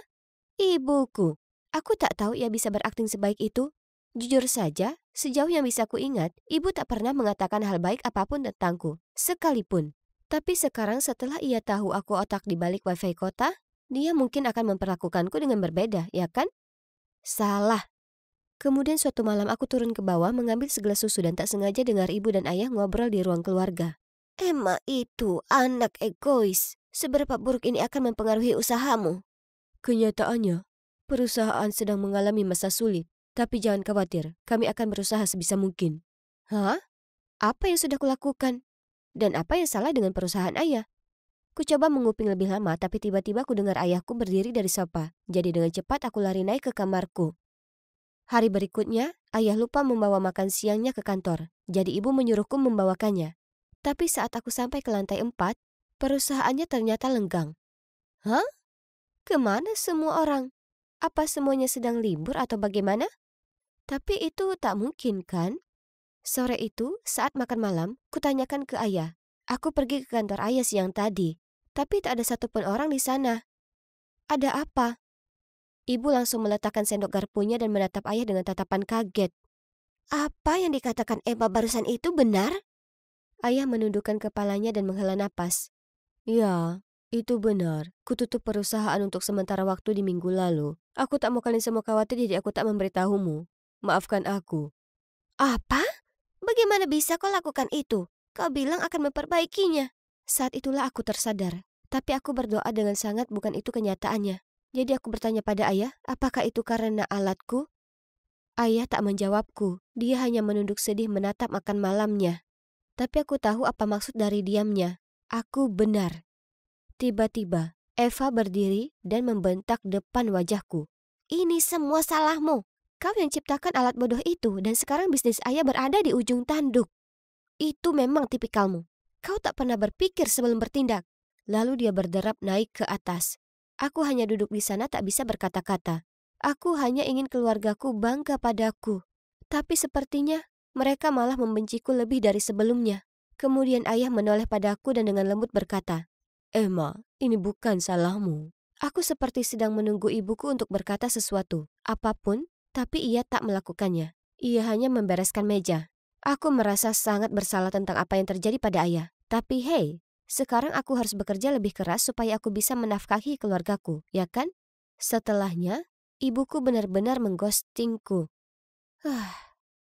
ibuku. Aku tak tahu ia bisa berakting sebaik itu. Jujur saja, sejauh yang bisa ku ingat, ibu tak pernah mengatakan hal baik apapun tentangku, sekalipun. Tapi sekarang setelah ia tahu aku otak di balik wifi kota, dia mungkin akan memperlakukanku dengan berbeda, ya kan? Salah. Kemudian suatu malam aku turun ke bawah mengambil segelas susu dan tak sengaja dengar ibu dan ayah ngobrol di ruang keluarga. Emma itu anak egois. Seberapa buruk ini akan mempengaruhi usahamu? Kenyataannya, perusahaan sedang mengalami masa sulit. Tapi jangan khawatir, kami akan berusaha sebisa mungkin. Hah? Apa yang sudah kulakukan? Dan apa yang salah dengan perusahaan ayah? Ku coba menguping lebih lama, tapi tiba-tiba ku dengar ayahku berdiri dari sofa. Jadi dengan cepat aku lari naik ke kamarku. Hari berikutnya, ayah lupa membawa makan siangnya ke kantor. Jadi ibu menyuruhku membawakannya. Tapi saat aku sampai ke lantai 4, perusahaannya ternyata lenggang. Hah? Kemana semua orang? Apa semuanya sedang libur atau bagaimana? Tapi itu tak mungkin kan? Sore itu, saat makan malam, kutanyakan ke ayah. Aku pergi ke kantor ayah siang tadi, tapi tak ada satupun orang di sana. Ada apa? Ibu langsung meletakkan sendok garpunya dan menatap ayah dengan tatapan kaget. Apa yang dikatakan Emma barusan itu benar? Ayah menundukkan kepalanya dan menghela napas. Ya, itu benar. Kututup perusahaan untuk sementara waktu di minggu lalu. Aku tak mau kalian semua khawatir jadi aku tak memberitahumu. Maafkan aku. Apa? Bagaimana bisa kau lakukan itu? Kau bilang akan memperbaikinya. Saat itulah aku tersadar. Tapi aku berdoa dengan sangat bukan itu kenyataannya. Jadi aku bertanya pada ayah, apakah itu karena alatku? Ayah tak menjawabku. Dia hanya menunduk sedih menatap makan malamnya. Tapi aku tahu apa maksud dari diamnya. Aku benar. Tiba-tiba, Eva berdiri dan membentak depan wajahku. Ini semua salahmu. Kau yang ciptakan alat bodoh itu dan sekarang bisnis ayah berada di ujung tanduk. Itu memang tipikalmu. Kau tak pernah berpikir sebelum bertindak. Lalu dia berderap naik ke atas. Aku hanya duduk di sana tak bisa berkata-kata. Aku hanya ingin keluargaku bangga padaku. Tapi sepertinya mereka malah membenciku lebih dari sebelumnya. Kemudian ayah menoleh padaku dan dengan lembut berkata, Emma, ini bukan salahmu. Aku seperti sedang menunggu ibuku untuk berkata sesuatu. Apapun, Tapi ia tak melakukannya. Ia hanya membereskan meja. Aku merasa sangat bersalah tentang apa yang terjadi pada ayah. Tapi hei, sekarang aku harus bekerja lebih keras supaya aku bisa menafkahi keluargaku, ya kan? Setelahnya, ibuku benar-benar mengghostingku.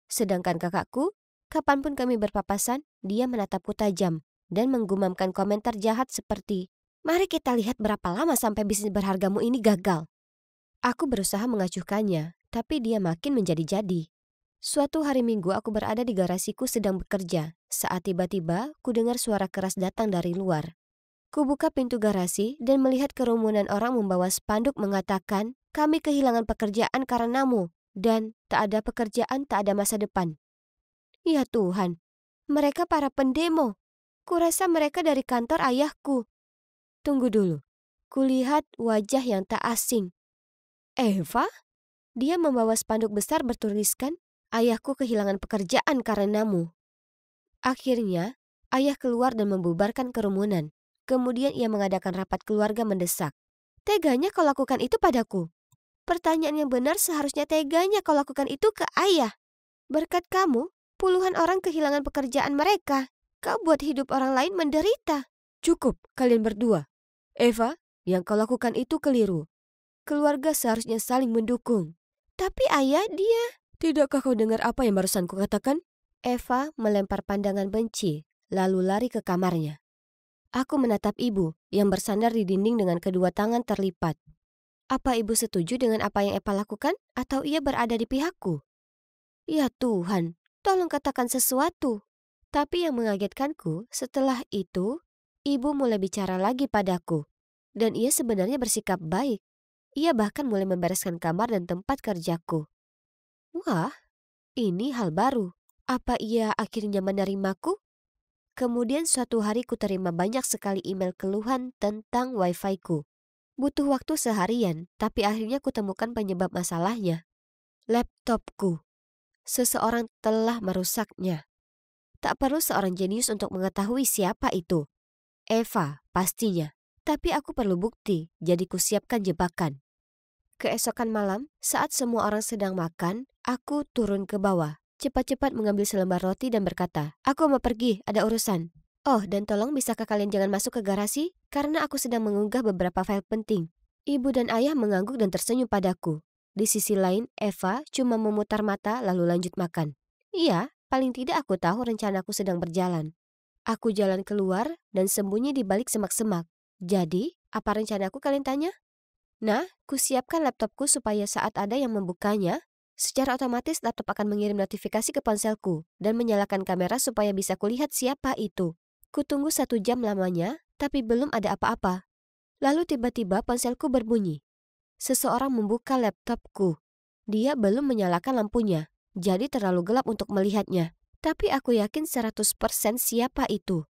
Sedangkan kakakku, kapanpun kami berpapasan, dia menatapku tajam dan menggumamkan komentar jahat seperti, "Mari kita lihat berapa lama sampai bisnis berhargamu ini gagal." Aku berusaha mengacuhkannya, tapi dia makin menjadi-jadi. Suatu hari Minggu aku berada di garasiku sedang bekerja, saat tiba-tiba ku dengar suara keras datang dari luar. Ku buka pintu garasi dan melihat kerumunan orang membawa spanduk mengatakan, "Kami kehilangan pekerjaan karenamu, dan tak ada pekerjaan tak ada masa depan." Ya Tuhan, mereka para pendemo. Kurasa mereka dari kantor ayahku. Tunggu dulu, kulihat wajah yang tak asing. Eva? Dia membawa spanduk besar bertuliskan, "Ayahku kehilangan pekerjaan karenamu." Akhirnya, ayah keluar dan membubarkan kerumunan. Kemudian ia mengadakan rapat keluarga mendesak. "Teganya kau lakukan itu padaku." Pertanyaan yang benar seharusnya teganya kau lakukan itu ke ayah. Berkat kamu, puluhan orang kehilangan pekerjaan mereka. Kau buat hidup orang lain menderita. Cukup, kalian berdua. Eva, yang kau lakukan itu keliru. Keluarga seharusnya saling mendukung. Tapi ayah, dia... Tidakkah kau dengar apa yang barusan kukatakan? Eva melempar pandangan benci, lalu lari ke kamarnya. Aku menatap ibu yang bersandar di dinding dengan kedua tangan terlipat. Apa ibu setuju dengan apa yang Eva lakukan? Atau ia berada di pihakku? Ya Tuhan, tolong katakan sesuatu. Tapi yang mengagetkanku, setelah itu, ibu mulai bicara lagi padaku. Dan ia sebenarnya bersikap baik. Ia bahkan mulai membereskan kamar dan tempat kerjaku. Wah, ini hal baru. Apa ia akhirnya menerimaku? Kemudian suatu hari ku terima banyak sekali email keluhan tentang wifi-ku. Butuh waktu seharian, tapi akhirnya ku temukan penyebab masalahnya. Laptopku. Seseorang telah merusaknya. Tak perlu seorang jenius untuk mengetahui siapa itu. Eva, pastinya. Tapi aku perlu bukti, jadi ku siapkan jebakan. Keesokan malam, saat semua orang sedang makan, aku turun ke bawah. Cepat-cepat mengambil selembar roti dan berkata, "Aku mau pergi, ada urusan." Oh, dan tolong bisakah kalian jangan masuk ke garasi? Karena aku sedang mengunggah beberapa file penting. Ibu dan ayah mengangguk dan tersenyum padaku. Di sisi lain, Eva cuma memutar mata lalu lanjut makan. Iya, paling tidak aku tahu rencanaku sedang berjalan. Aku jalan keluar dan sembunyi di balik semak-semak. Jadi, apa rencanaku kalian tanya? Nah, kusiapkan laptopku supaya saat ada yang membukanya, secara otomatis laptop akan mengirim notifikasi ke ponselku dan menyalakan kamera supaya bisa kulihat siapa itu. Kutunggu 1 jam lamanya, tapi belum ada apa-apa. Lalu tiba-tiba ponselku berbunyi. Seseorang membuka laptopku. Dia belum menyalakan lampunya, jadi terlalu gelap untuk melihatnya. Tapi aku yakin 100% siapa itu.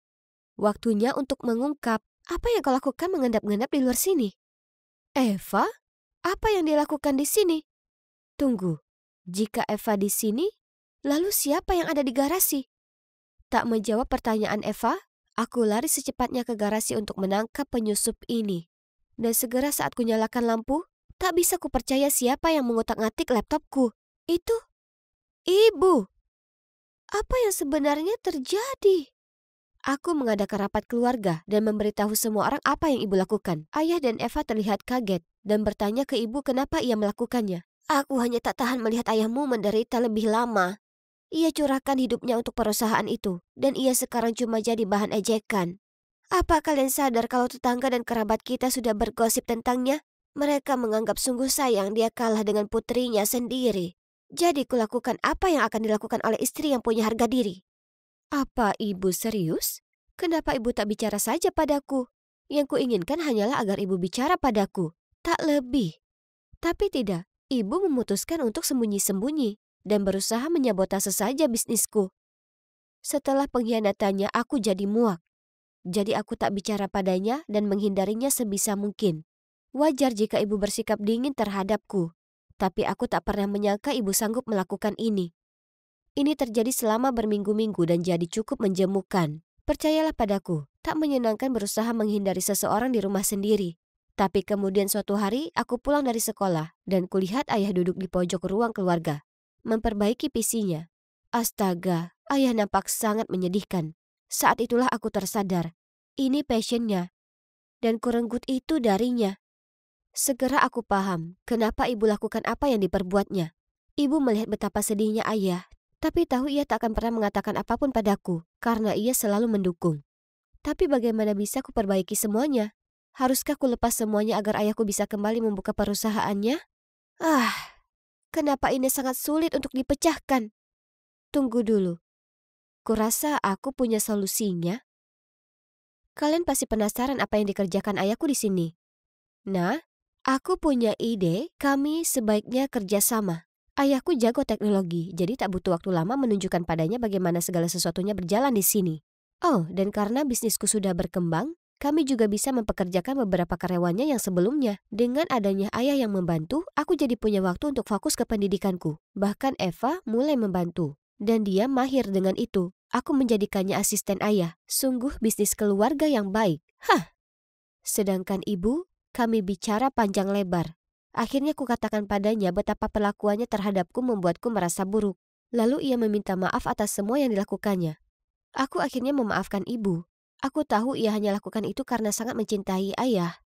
Waktunya untuk mengungkap. Apa yang kau lakukan mengendap-endap di luar sini? Eva? Apa yang dilakukan di sini? Tunggu, jika Eva di sini, lalu siapa yang ada di garasi? Tak menjawab pertanyaan Eva, aku lari secepatnya ke garasi untuk menangkap penyusup ini. Dan segera saat ku nyalakan lampu, tak bisa ku percaya siapa yang mengutak-ngatik laptopku. Itu ibu. Apa yang sebenarnya terjadi? Aku mengadakan rapat keluarga dan memberitahu semua orang apa yang ibu lakukan. Ayah dan Eva terlihat kaget dan bertanya ke ibu kenapa ia melakukannya. Aku hanya tak tahan melihat ayahmu menderita lebih lama. Ia curahkan hidupnya untuk perusahaan itu dan ia sekarang cuma jadi bahan ejekan. Apa kalian sadar kalau tetangga dan kerabat kita sudah bergosip tentangnya? Mereka menganggap sungguh sayang dia kalah dengan putrinya sendiri. Jadi kulakukan apa yang akan dilakukan oleh istri yang punya harga diri. Apa ibu serius? Kenapa ibu tak bicara saja padaku? Yang kuinginkan hanyalah agar ibu bicara padaku, tak lebih. Tapi tidak, ibu memutuskan untuk sembunyi-sembunyi dan berusaha menyabotase saja bisnisku. Setelah pengkhianatannya aku jadi muak. Jadi aku tak bicara padanya dan menghindarinya sebisa mungkin. Wajar jika ibu bersikap dingin terhadapku. Tapi aku tak pernah menyangka ibu sanggup melakukan ini. Ini terjadi selama berminggu-minggu dan jadi cukup menjemukan. Percayalah padaku, tak menyenangkan berusaha menghindari seseorang di rumah sendiri. Tapi kemudian suatu hari aku pulang dari sekolah dan kulihat ayah duduk di pojok ruang keluarga, memperbaiki PC-nya. Astaga, ayah nampak sangat menyedihkan. Saat itulah aku tersadar, ini passion-nya dan kurenggut itu darinya. Segera aku paham kenapa ibu lakukan apa yang diperbuatnya. Ibu melihat betapa sedihnya ayah, tapi tahu ia tak akan pernah mengatakan apapun padaku karena ia selalu mendukung. Tapi bagaimana bisa ku perbaiki semuanya? Haruskah ku lepas semuanya agar ayahku bisa kembali membuka perusahaannya? Ah, kenapa ini sangat sulit untuk dipecahkan? Tunggu dulu, kurasa aku punya solusinya. Kalian pasti penasaran apa yang dikerjakan ayahku di sini. Nah, aku punya ide, kami sebaiknya kerjasama. Ayahku jago teknologi, jadi tak butuh waktu lama menunjukkan padanya bagaimana segala sesuatunya berjalan di sini. Oh, dan karena bisnisku sudah berkembang, kami juga bisa mempekerjakan beberapa karyawannya yang sebelumnya. Dengan adanya ayah yang membantu, aku jadi punya waktu untuk fokus ke pendidikanku. Bahkan Eva mulai membantu. Dan dia mahir dengan itu. Aku menjadikannya asisten ayah. Sungguh bisnis keluarga yang baik. Hah! Sedangkan ibu, kami bicara panjang lebar. Akhirnya kukatakan padanya betapa perlakuannya terhadapku membuatku merasa buruk. Lalu ia meminta maaf atas semua yang dilakukannya. Aku akhirnya memaafkan ibu. Aku tahu ia hanya lakukan itu karena sangat mencintai ayah.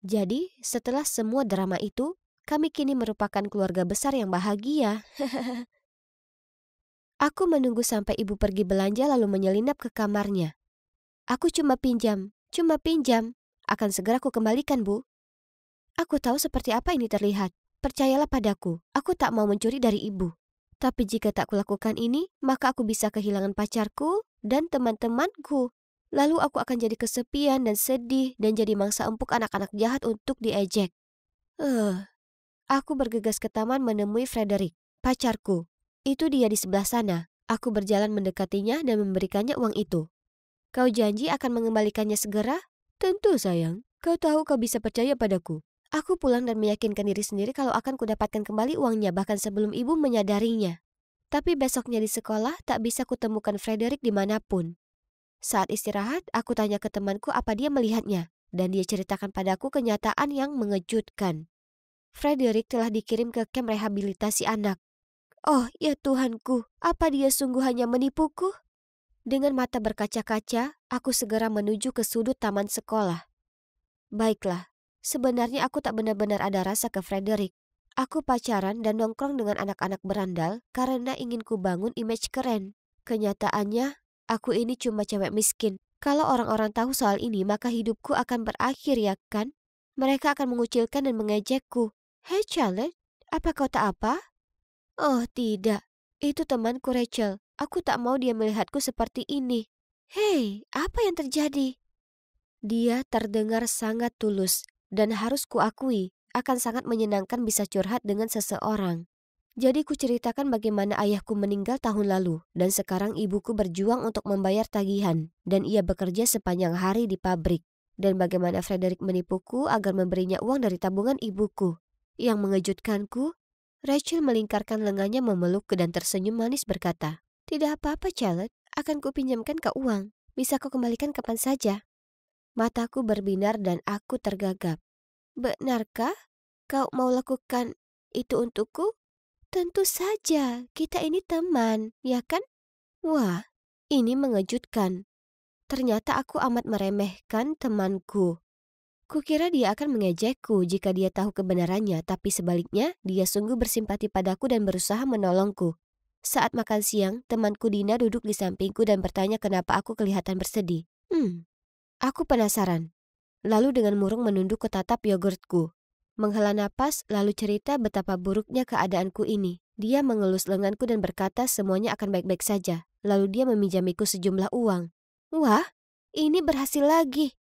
Jadi, setelah semua drama itu, kami kini merupakan keluarga besar yang bahagia. Aku menunggu sampai ibu pergi belanja lalu menyelinap ke kamarnya. Aku cuma pinjam. Akan segera aku kembalikan, Bu. Aku tahu seperti apa ini terlihat. Percayalah padaku, aku tak mau mencuri dari ibu. Tapi jika tak kulakukan ini, maka aku bisa kehilangan pacarku dan teman-temanku. Lalu aku akan jadi kesepian dan sedih dan jadi mangsa empuk anak-anak jahat untuk diejek. Aku bergegas ke taman menemui Frederick, pacarku. Itu dia di sebelah sana. Aku berjalan mendekatinya dan memberikannya uang itu. Kau janji akan mengembalikannya segera? Tentu sayang, kau tahu kau bisa percaya padaku. Aku pulang dan meyakinkan diri sendiri kalau akan kudapatkan kembali uangnya bahkan sebelum ibu menyadarinya. Tapi besoknya di sekolah tak bisa kutemukan Frederick dimanapun. Saat istirahat, aku tanya ke temanku apa dia melihatnya, dan dia ceritakan padaku kenyataan yang mengejutkan. Frederick telah dikirim ke kamp rehabilitasi anak. Oh ya Tuhanku, apa dia sungguh hanya menipuku? Dengan mata berkaca-kaca, aku segera menuju ke sudut taman sekolah. Baiklah, sebenarnya aku tak benar-benar ada rasa ke Frederick. Aku pacaran dan nongkrong dengan anak-anak berandal karena ingin ku bangun image keren. Kenyataannya, aku ini cuma cewek miskin. Kalau orang-orang tahu soal ini, maka hidupku akan berakhir ya kan? Mereka akan mengucilkan dan mengejekku. Hei Charlotte, apa kau tak apa? Oh tidak, itu temanku Rachel. Aku tak mau dia melihatku seperti ini. Hei, apa yang terjadi? Dia terdengar sangat tulus dan harus kuakui akan sangat menyenangkan bisa curhat dengan seseorang. Jadi kuceritakan bagaimana ayahku meninggal tahun lalu dan sekarang ibuku berjuang untuk membayar tagihan dan ia bekerja sepanjang hari di pabrik. Dan bagaimana Frederick menipuku agar memberinya uang dari tabungan ibuku. Yang mengejutkanku, Rachel melingkarkan lengannya memelukku dan tersenyum manis berkata, "Tidak apa-apa Charlotte, akan kupinjamkan kau uang. Bisa kau kembalikan kapan saja." Mataku berbinar dan aku tergagap. Benarkah kau mau lakukan itu untukku? Tentu saja, kita ini teman, ya kan? Wah, ini mengejutkan. Ternyata aku amat meremehkan temanku. Kukira dia akan mengejekku jika dia tahu kebenarannya, tapi sebaliknya dia sungguh bersimpati padaku dan berusaha menolongku. Saat makan siang, temanku Dina duduk di sampingku dan bertanya kenapa aku kelihatan bersedih. Aku penasaran. Lalu dengan murung menunduk ke tatap yogurtku. Menghela napas lalu cerita betapa buruknya keadaanku ini. Dia mengelus lenganku dan berkata semuanya akan baik-baik saja. Lalu dia meminjamiku sejumlah uang. Wah, ini berhasil lagi.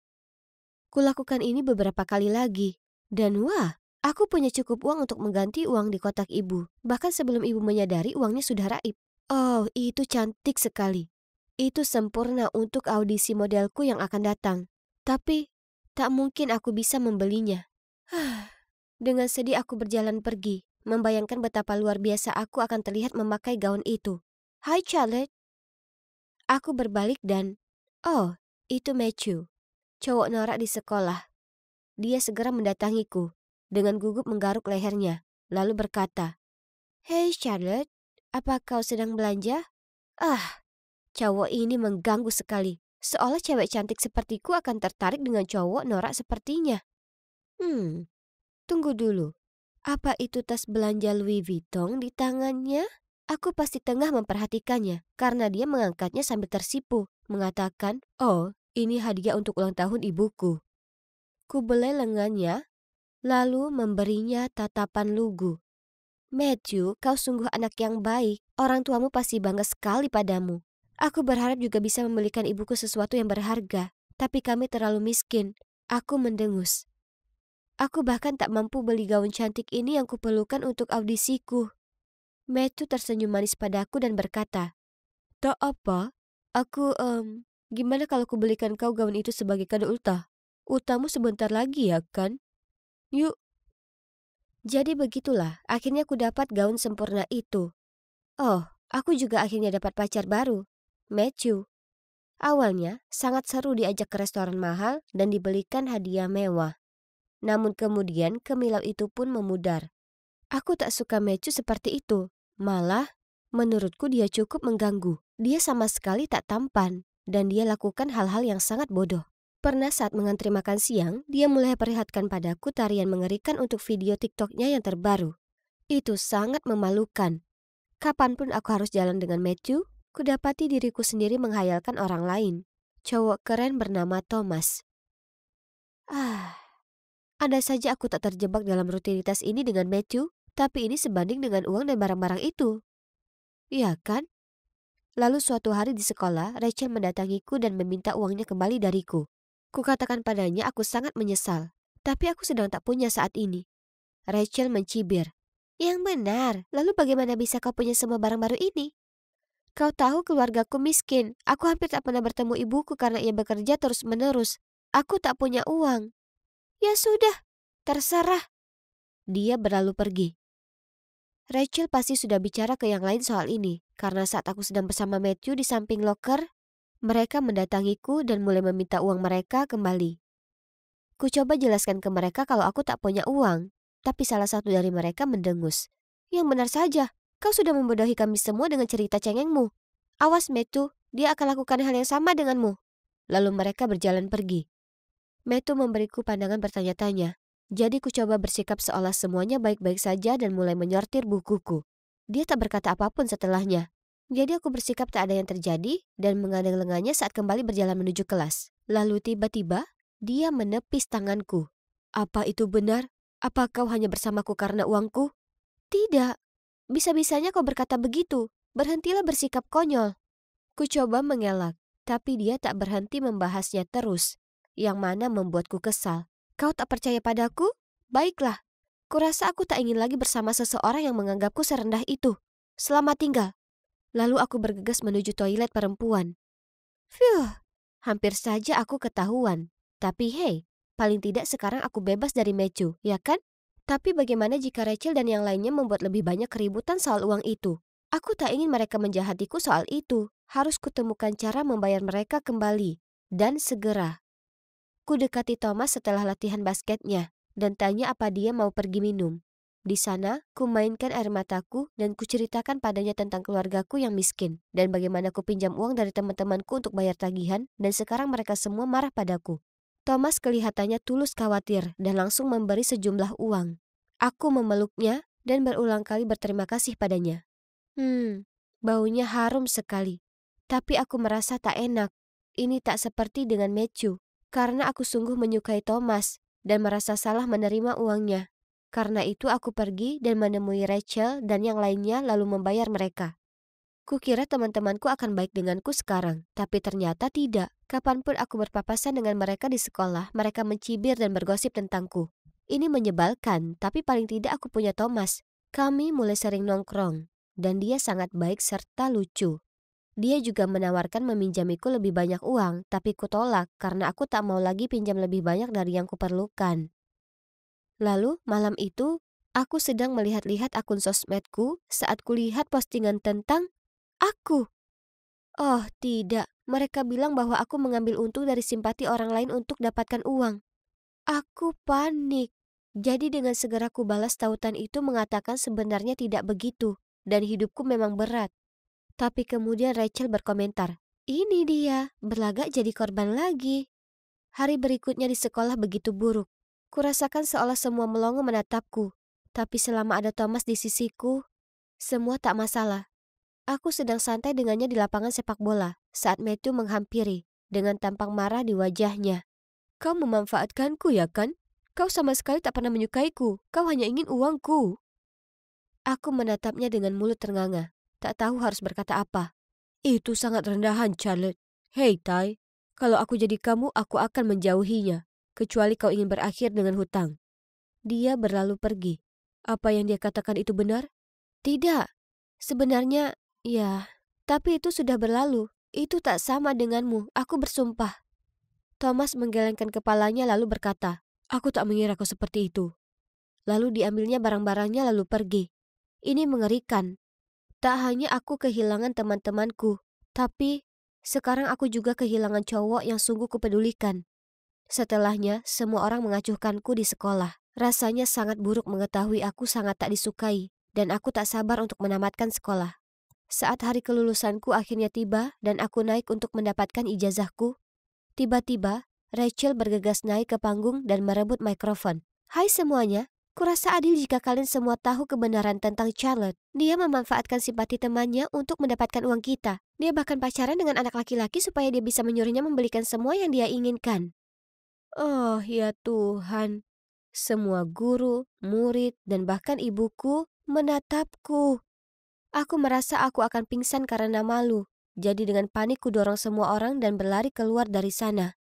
Kulakukan ini beberapa kali lagi. Dan wah, aku punya cukup uang untuk mengganti uang di kotak ibu. Bahkan sebelum ibu menyadari uangnya sudah raib. Oh, itu cantik sekali. Itu sempurna untuk audisi modelku yang akan datang. Tapi, tak mungkin aku bisa membelinya. Dengan sedih aku berjalan pergi, membayangkan betapa luar biasa aku akan terlihat memakai gaun itu. Hai Charlotte. Aku berbalik dan, oh, itu Matthew, cowok norak di sekolah. dia segera mendatangiku. Dengan gugup menggaruk lehernya, lalu berkata, "Hey Charlotte, apa kau sedang belanja?" Ah, cowok ini mengganggu sekali. Seolah cewek cantik sepertiku akan tertarik dengan cowok norak sepertinya. Tunggu dulu. Apa itu tas belanja Louis Vuitton di tangannya? Aku pasti tengah memperhatikannya karena dia mengangkatnya sambil tersipu, mengatakan, "Oh, ini hadiah untuk ulang tahun ibuku." Ku belai lengannya, lalu memberinya tatapan lugu. "Matthew, kau sungguh anak yang baik. Orang tuamu pasti bangga sekali padamu. Aku berharap juga bisa membelikan ibuku sesuatu yang berharga, tapi kami terlalu miskin." Aku mendengus. Aku bahkan tak mampu beli gaun cantik ini yang kuperlukan untuk audisiku. Matthew tersenyum manis padaku dan berkata, "Tak apa, gimana kalau kubelikan kau gaun itu sebagai kado ultah? Ultahmu sebentar lagi ya kan? Yuk." Jadi begitulah, akhirnya ku dapat gaun sempurna itu. Oh, aku juga akhirnya dapat pacar baru, Matthew. Awalnya, sangat seru diajak ke restoran mahal dan dibelikan hadiah mewah. Namun kemudian kemilau itu pun memudar. Aku tak suka Matthew seperti itu. Malah, menurutku dia cukup mengganggu. Dia sama sekali tak tampan, dan dia lakukan hal-hal yang sangat bodoh. Pernah saat mengantri makan siang, dia mulai perlihatkan padaku tarian mengerikan untuk video TikTok-nya yang terbaru. Itu sangat memalukan. Kapanpun aku harus jalan dengan Matthew, kudapati diriku sendiri menghayalkan orang lain. Cowok keren bernama Thomas. Andai saja aku tak terjebak dalam rutinitas ini dengan Matthew, tapi ini sebanding dengan uang dan barang-barang itu. Iya kan? Lalu suatu hari di sekolah, Rachel mendatangiku dan meminta uangnya kembali dariku. Kukatakan padanya aku sangat menyesal, tapi aku sedang tak punya saat ini. Rachel mencibir. "Yang benar, lalu bagaimana bisa kau punya semua barang baru ini? Kau tahu keluargaku miskin, aku hampir tak pernah bertemu ibuku karena ia bekerja terus-menerus. Aku tak punya uang." "Ya sudah, terserah." Dia berlalu pergi. Rachel pasti sudah bicara ke yang lain soal ini, karena saat aku sedang bersama Matthew di samping loker, mereka mendatangiku dan mulai meminta uang mereka kembali. Ku coba jelaskan ke mereka kalau aku tak punya uang, tapi salah satu dari mereka mendengus. "Yang benar saja, kau sudah membodohi kami semua dengan cerita cengengmu. Awas Matthew, dia akan lakukan hal yang sama denganmu." Lalu mereka berjalan pergi. Matthew memberiku pandangan bertanya-tanya. Jadi ku coba bersikap seolah semuanya baik-baik saja dan mulai menyortir bukuku. Dia tak berkata apapun setelahnya. Jadi aku bersikap tak ada yang terjadi dan mengadang lengannya saat kembali berjalan menuju kelas. Lalu tiba-tiba, dia menepis tanganku. "Apa itu benar? Apa kau hanya bersamaku karena uangku?" "Tidak. Bisa-bisanya kau berkata begitu. Berhentilah bersikap konyol." Ku coba mengelak, tapi dia tak berhenti membahasnya terus, yang mana membuatku kesal. "Kau tak percaya padaku? Baiklah. Kurasa aku tak ingin lagi bersama seseorang yang menganggapku serendah itu. Selamat tinggal." Lalu aku bergegas menuju toilet perempuan. Phew, hampir saja aku ketahuan. Tapi hey, paling tidak sekarang aku bebas dari Matthew, ya kan? Tapi bagaimana jika Rachel dan yang lainnya membuat lebih banyak keributan soal uang itu? Aku tak ingin mereka menjahatiku soal itu. Harus kutemukan cara membayar mereka kembali. Dan segera. Ku dekati Thomas setelah latihan basketnya dan tanya apa dia mau pergi minum. Di sana, ku mainkan air mataku dan ku ceritakan padanya tentang keluargaku yang miskin dan bagaimana ku pinjam uang dari teman-temanku untuk bayar tagihan dan sekarang mereka semua marah padaku. Thomas kelihatannya tulus khawatir dan langsung memberi sejumlah uang. Aku memeluknya dan berulang kali berterima kasih padanya. Baunya harum sekali. Tapi aku merasa tak enak. Ini tak seperti dengan Matthew. Karena aku sungguh menyukai Thomas dan merasa salah menerima uangnya. Karena itu aku pergi dan menemui Rachel dan yang lainnya lalu membayar mereka. Kukira teman-temanku akan baik denganku sekarang, tapi ternyata tidak. Kapanpun aku berpapasan dengan mereka di sekolah, mereka mencibir dan bergosip tentangku. Ini menyebalkan, tapi paling tidak aku punya Thomas. Kami mulai sering nongkrong, dan dia sangat baik serta lucu. Dia juga menawarkan meminjamiku lebih banyak uang, tapi kutolak karena aku tak mau lagi pinjam lebih banyak dari yang kuperlukan. Lalu malam itu, aku sedang melihat-lihat akun sosmedku saat kulihat postingan tentang aku. Oh tidak, mereka bilang bahwa aku mengambil untung dari simpati orang lain untuk dapatkan uang. Aku panik. Jadi dengan segera ku balas tautan itu mengatakan sebenarnya tidak begitu dan hidupku memang berat. Tapi kemudian Rachel berkomentar, "Ini dia, berlagak jadi korban lagi." Hari berikutnya di sekolah begitu buruk. Kurasakan seolah semua melongo menatapku. Tapi selama ada Thomas di sisiku, semua tak masalah. Aku sedang santai dengannya di lapangan sepak bola saat Matthew menghampiri dengan tampang marah di wajahnya. "Kau memanfaatkanku ya kan? Kau sama sekali tak pernah menyukaiku. Kau hanya ingin uangku." Aku menatapnya dengan mulut ternganga. Tak tahu harus berkata apa. "Itu sangat rendahan, Charlotte. Hei, Tai. Kalau aku jadi kamu, aku akan menjauhinya. Kecuali kau ingin berakhir dengan hutang." Dia berlalu pergi. Apa yang dia katakan itu benar? Tidak. Sebenarnya, ya. Tapi itu sudah berlalu. Itu tak sama denganmu, aku bersumpah. Thomas menggelengkan kepalanya lalu berkata, "Aku tak mengira kau seperti itu." Lalu diambilnya barang-barangnya lalu pergi. Ini mengerikan. Tak hanya aku kehilangan teman-temanku, tapi sekarang aku juga kehilangan cowok yang sungguh kupedulikan. Setelahnya, semua orang mengacuhkanku di sekolah. Rasanya sangat buruk mengetahui aku sangat tak disukai, dan aku tak sabar untuk menamatkan sekolah. Saat hari kelulusanku akhirnya tiba dan aku naik untuk mendapatkan ijazahku, tiba-tiba Rachel bergegas naik ke panggung dan merebut mikrofon. "Hai semuanya, kurasa adil jika kalian semua tahu kebenaran tentang Charlotte. Dia memanfaatkan simpati temannya untuk mendapatkan uang kita. Dia bahkan pacaran dengan anak laki-laki supaya dia bisa menyuruhnya membelikan semua yang dia inginkan." Oh ya Tuhan, semua guru, murid, dan bahkan ibuku menatapku. Aku merasa aku akan pingsan karena malu. Jadi dengan panik ku dorong semua orang dan berlari keluar dari sana.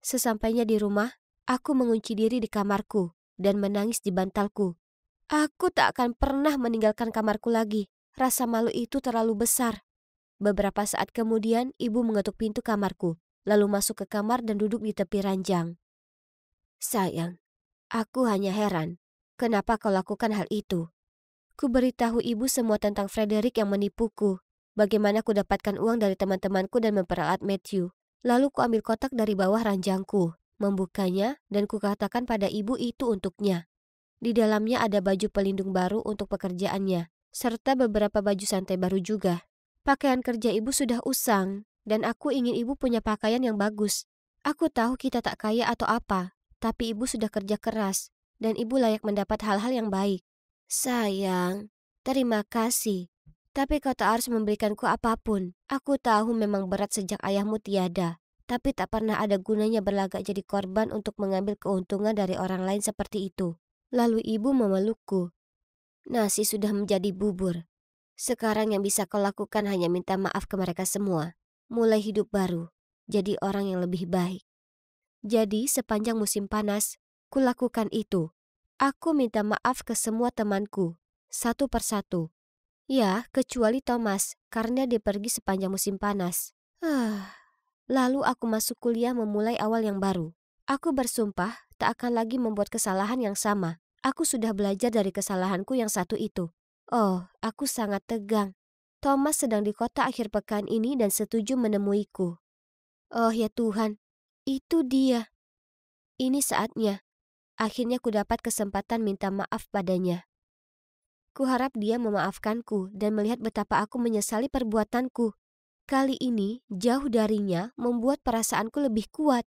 Sesampainya di rumah, aku mengunci diri di kamarku dan menangis di bantalku. Aku tak akan pernah meninggalkan kamarku lagi. Rasa malu itu terlalu besar. Beberapa saat kemudian, ibu mengetuk pintu kamarku, lalu masuk ke kamar dan duduk di tepi ranjang. "Sayang, aku hanya heran, kenapa kau lakukan hal itu?" Ku beritahu ibu semua tentang Frederick yang menipuku, bagaimana ku dapatkan uang dari teman-temanku dan memperalat Matthew. Lalu ku ambil kotak dari bawah ranjangku, membukanya dan ku katakan pada ibu itu untuknya. Di dalamnya ada baju pelindung baru untuk pekerjaannya, serta beberapa baju santai baru juga. Pakaian kerja ibu sudah usang, dan aku ingin ibu punya pakaian yang bagus. Aku tahu kita tak kaya atau apa, tapi ibu sudah kerja keras, dan ibu layak mendapat hal-hal yang baik. Sayang, terima kasih. Tapi kau tak harus memberikanku apapun. Aku tahu memang berat sejak ayahmu tiada. Tapi tak pernah ada gunanya berlagak jadi korban untuk mengambil keuntungan dari orang lain seperti itu. Lalu ibu memelukku. Nasi sudah menjadi bubur. Sekarang yang bisa kau lakukan hanya minta maaf ke mereka semua. Mulai hidup baru. Jadi orang yang lebih baik. Jadi sepanjang musim panas, kulakukan itu. Aku minta maaf ke semua temanku, satu persatu. Ya, kecuali Thomas, karena dia pergi sepanjang musim panas. Lalu aku masuk kuliah memulai awal yang baru. Aku bersumpah tak akan lagi membuat kesalahan yang sama. Aku sudah belajar dari kesalahanku yang satu itu. Oh, aku sangat tegang. Thomas sedang di kota akhir pekan ini dan setuju menemuiku. Oh ya Tuhan, itu dia. Ini saatnya. Akhirnya ku dapat kesempatan minta maaf padanya. Kuharap dia memaafkanku dan melihat betapa aku menyesali perbuatanku. Kali ini, jauh darinya membuat perasaanku lebih kuat.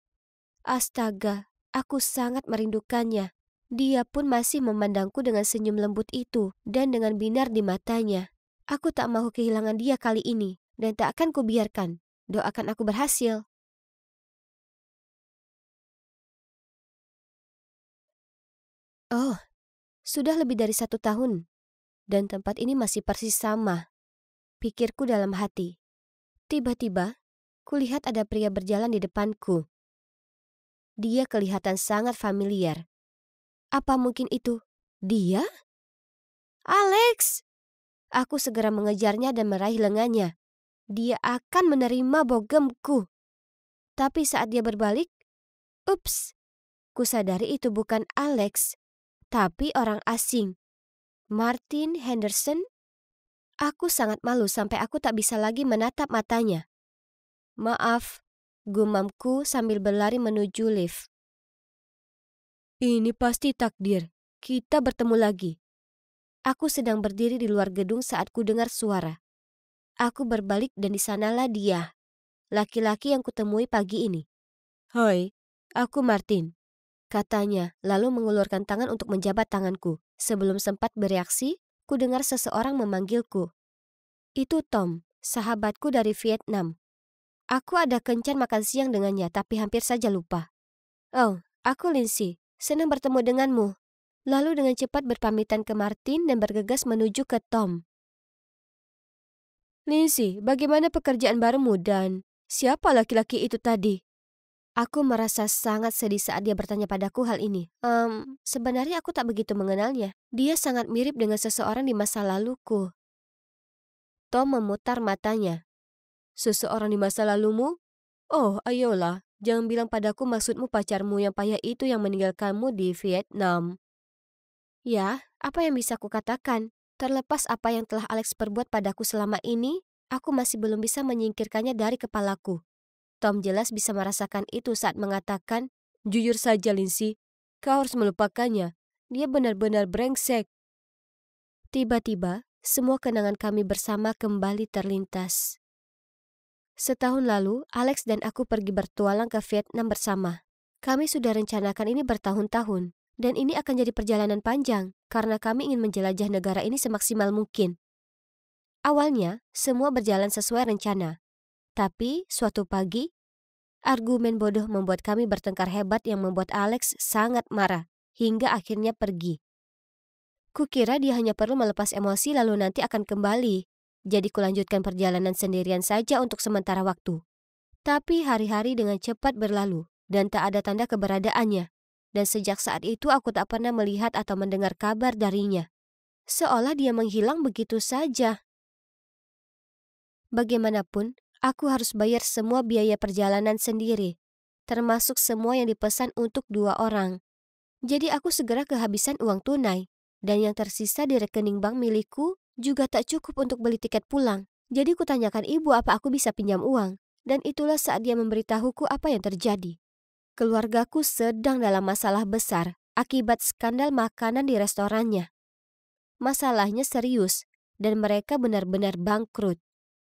Astaga, aku sangat merindukannya. Dia pun masih memandangku dengan senyum lembut itu dan dengan binar di matanya. Aku tak mau kehilangan dia kali ini dan tak akan kubiarkan. Doakan aku berhasil. Oh, sudah lebih dari 1 tahun. Dan tempat ini masih persis sama, pikirku dalam hati. Tiba-tiba, kulihat ada pria berjalan di depanku. Dia kelihatan sangat familiar. Apa mungkin itu dia? Alex! Aku segera mengejarnya dan meraih lengannya. Dia akan menerima bogemku. Tapi saat dia berbalik, ups, kusadari itu bukan Alex, tapi orang asing. Martin Henderson? Aku sangat malu sampai aku tak bisa lagi menatap matanya. Maaf, gumamku sambil berlari menuju lift. Ini pasti takdir. Kita bertemu lagi. Aku sedang berdiri di luar gedung saat ku dengar suara. Aku berbalik dan di sanalah dia, laki-laki yang kutemui pagi ini. "Hai, aku Martin," katanya, lalu mengulurkan tangan untuk menjabat tanganku. Sebelum sempat bereaksi, ku dengar seseorang memanggilku. Itu Tom, sahabatku dari Vietnam. Aku ada kencan makan siang dengannya, tapi hampir saja lupa. "Oh, aku Lindsay. Senang bertemu denganmu." Lalu dengan cepat berpamitan ke Martin dan bergegas menuju ke Tom. "Lindsay, bagaimana pekerjaan barumu dan siapa laki-laki itu tadi?" Aku merasa sangat sedih saat dia bertanya padaku hal ini. Sebenarnya aku tak begitu mengenalnya. Dia sangat mirip dengan seseorang di masa laluku." Tom memutar matanya. "Seseorang di masa lalumu? Oh, ayolah. Jangan bilang padaku maksudmu pacarmu yang payah itu yang meninggalkanmu di Vietnam." Ya, apa yang bisa kukatakan? Terlepas apa yang telah Alex perbuat padaku selama ini, aku masih belum bisa menyingkirkannya dari kepalaku. Tom jelas bisa merasakan itu saat mengatakan, "Jujur saja, Lindsay, kau harus melupakannya. Dia benar-benar brengsek." Tiba-tiba, semua kenangan kami bersama kembali terlintas. Setahun lalu, Alex dan aku pergi bertualang ke Vietnam bersama. Kami sudah rencanakan ini bertahun-tahun, dan ini akan jadi perjalanan panjang karena kami ingin menjelajah negara ini semaksimal mungkin. Awalnya, semua berjalan sesuai rencana. Tapi, suatu pagi, argumen bodoh membuat kami bertengkar hebat yang membuat Alex sangat marah, hingga akhirnya pergi. Kukira dia hanya perlu melepas emosi lalu nanti akan kembali. Jadi kulanjutkan perjalanan sendirian saja untuk sementara waktu. Tapi hari-hari dengan cepat berlalu dan tak ada tanda keberadaannya. Dan sejak saat itu aku tak pernah melihat atau mendengar kabar darinya. Seolah dia menghilang begitu saja. Bagaimanapun, aku harus bayar semua biaya perjalanan sendiri, termasuk semua yang dipesan untuk 2 orang. Jadi aku segera kehabisan uang tunai, dan yang tersisa di rekening bank milikku juga tak cukup untuk beli tiket pulang. Jadi kutanyakan ibu apa aku bisa pinjam uang, dan itulah saat dia memberitahuku apa yang terjadi. Keluargaku sedang dalam masalah besar akibat skandal makanan di restorannya. Masalahnya serius, dan mereka benar-benar bangkrut.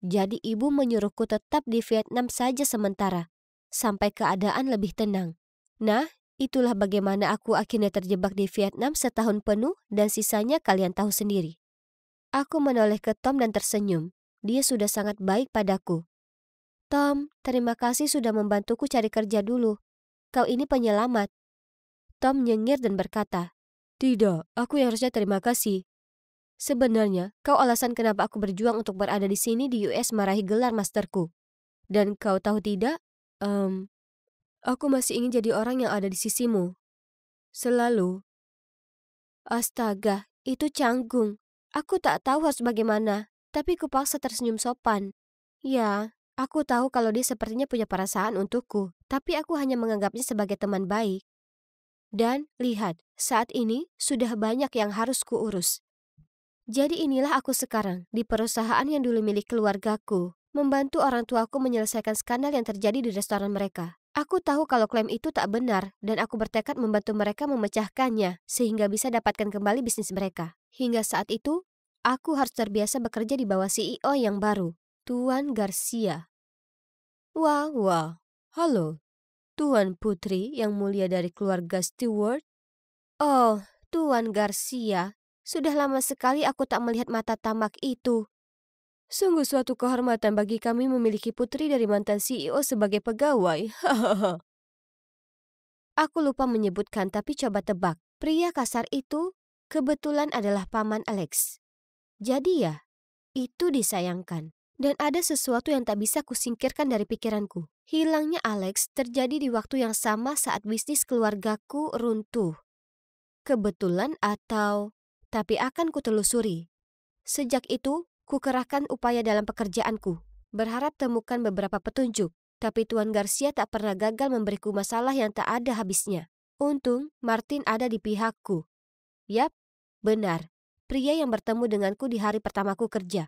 Jadi ibu menyuruhku tetap di Vietnam saja sementara, sampai keadaan lebih tenang. Nah, itulah bagaimana aku akhirnya terjebak di Vietnam setahun penuh dan sisanya kalian tahu sendiri. Aku menoleh ke Tom dan tersenyum. Dia sudah sangat baik padaku. "Tom, terima kasih sudah membantuku cari kerja dulu. Kau ini penyelamat." Tom nyengir dan berkata, "Tidak, aku yang harusnya terima kasih. Sebenarnya, kau alasan kenapa aku berjuang untuk berada di sini di US meraih gelar masterku. Dan kau tahu tidak, aku masih ingin jadi orang yang ada di sisimu. Selalu." Astaga, itu canggung. Aku tak tahu harus bagaimana, tapi kupaksa tersenyum sopan. Ya, aku tahu kalau dia sepertinya punya perasaan untukku, tapi aku hanya menganggapnya sebagai teman baik. Dan, lihat, saat ini sudah banyak yang harus kuurus. Jadi inilah aku sekarang, di perusahaan yang dulu milik keluargaku, membantu orang tuaku menyelesaikan skandal yang terjadi di restoran mereka. Aku tahu kalau klaim itu tak benar, dan aku bertekad membantu mereka memecahkannya, sehingga bisa dapatkan kembali bisnis mereka. Hingga saat itu, aku harus terbiasa bekerja di bawah CEO yang baru, Tuan Garcia. Wah, wah. Halo, Tuan Putri yang mulia dari keluarga Stewart. Oh, Tuan Garcia. Sudah lama sekali aku tak melihat mata tamak itu. Sungguh suatu kehormatan bagi kami memiliki putri dari mantan CEO sebagai pegawai. Hahaha. Aku lupa menyebutkan tapi coba tebak. Pria kasar itu kebetulan adalah paman Alex. Jadi ya, itu disayangkan. Dan ada sesuatu yang tak bisa kusingkirkan dari pikiranku. Hilangnya Alex terjadi di waktu yang sama saat bisnis keluargaku runtuh. Kebetulan atau... Tapi akan kutelusuri. Sejak itu, kukerahkan upaya dalam pekerjaanku, berharap temukan beberapa petunjuk. Tapi Tuan Garcia tak pernah gagal memberiku masalah yang tak ada habisnya. Untung, Martin ada di pihakku. Yap, benar. Pria yang bertemu denganku di hari pertamaku kerja.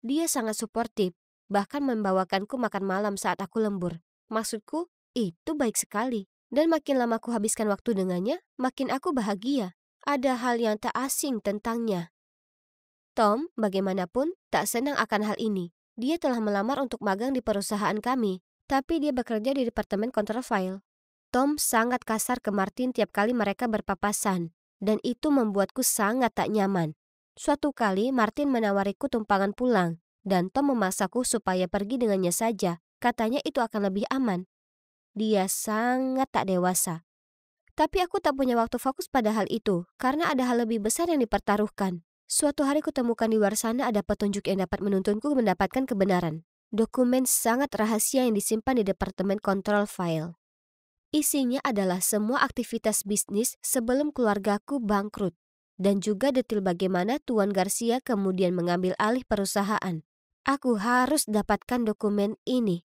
Dia sangat suportif, bahkan membawakanku makan malam saat aku lembur. Maksudku, itu baik sekali. Dan makin lama aku habiskan waktu dengannya, makin aku bahagia. Ada hal yang tak asing tentangnya. Tom, bagaimanapun, tak senang akan hal ini. Dia telah melamar untuk magang di perusahaan kami, tapi dia bekerja di departemen kontrol file. Tom sangat kasar ke Martin tiap kali mereka berpapasan, dan itu membuatku sangat tak nyaman. Suatu kali Martin menawariku tumpangan pulang, dan Tom memaksaku supaya pergi dengannya saja. Katanya itu akan lebih aman. Dia sangat tak dewasa. Tapi aku tak punya waktu fokus pada hal itu, karena ada hal lebih besar yang dipertaruhkan. Suatu hari kutemukan di luar sana ada petunjuk yang dapat menuntunku mendapatkan kebenaran. Dokumen sangat rahasia yang disimpan di departemen kontrol file. Isinya adalah semua aktivitas bisnis sebelum keluargaku bangkrut, dan juga detail bagaimana Tuan Garcia kemudian mengambil alih perusahaan. Aku harus dapatkan dokumen ini.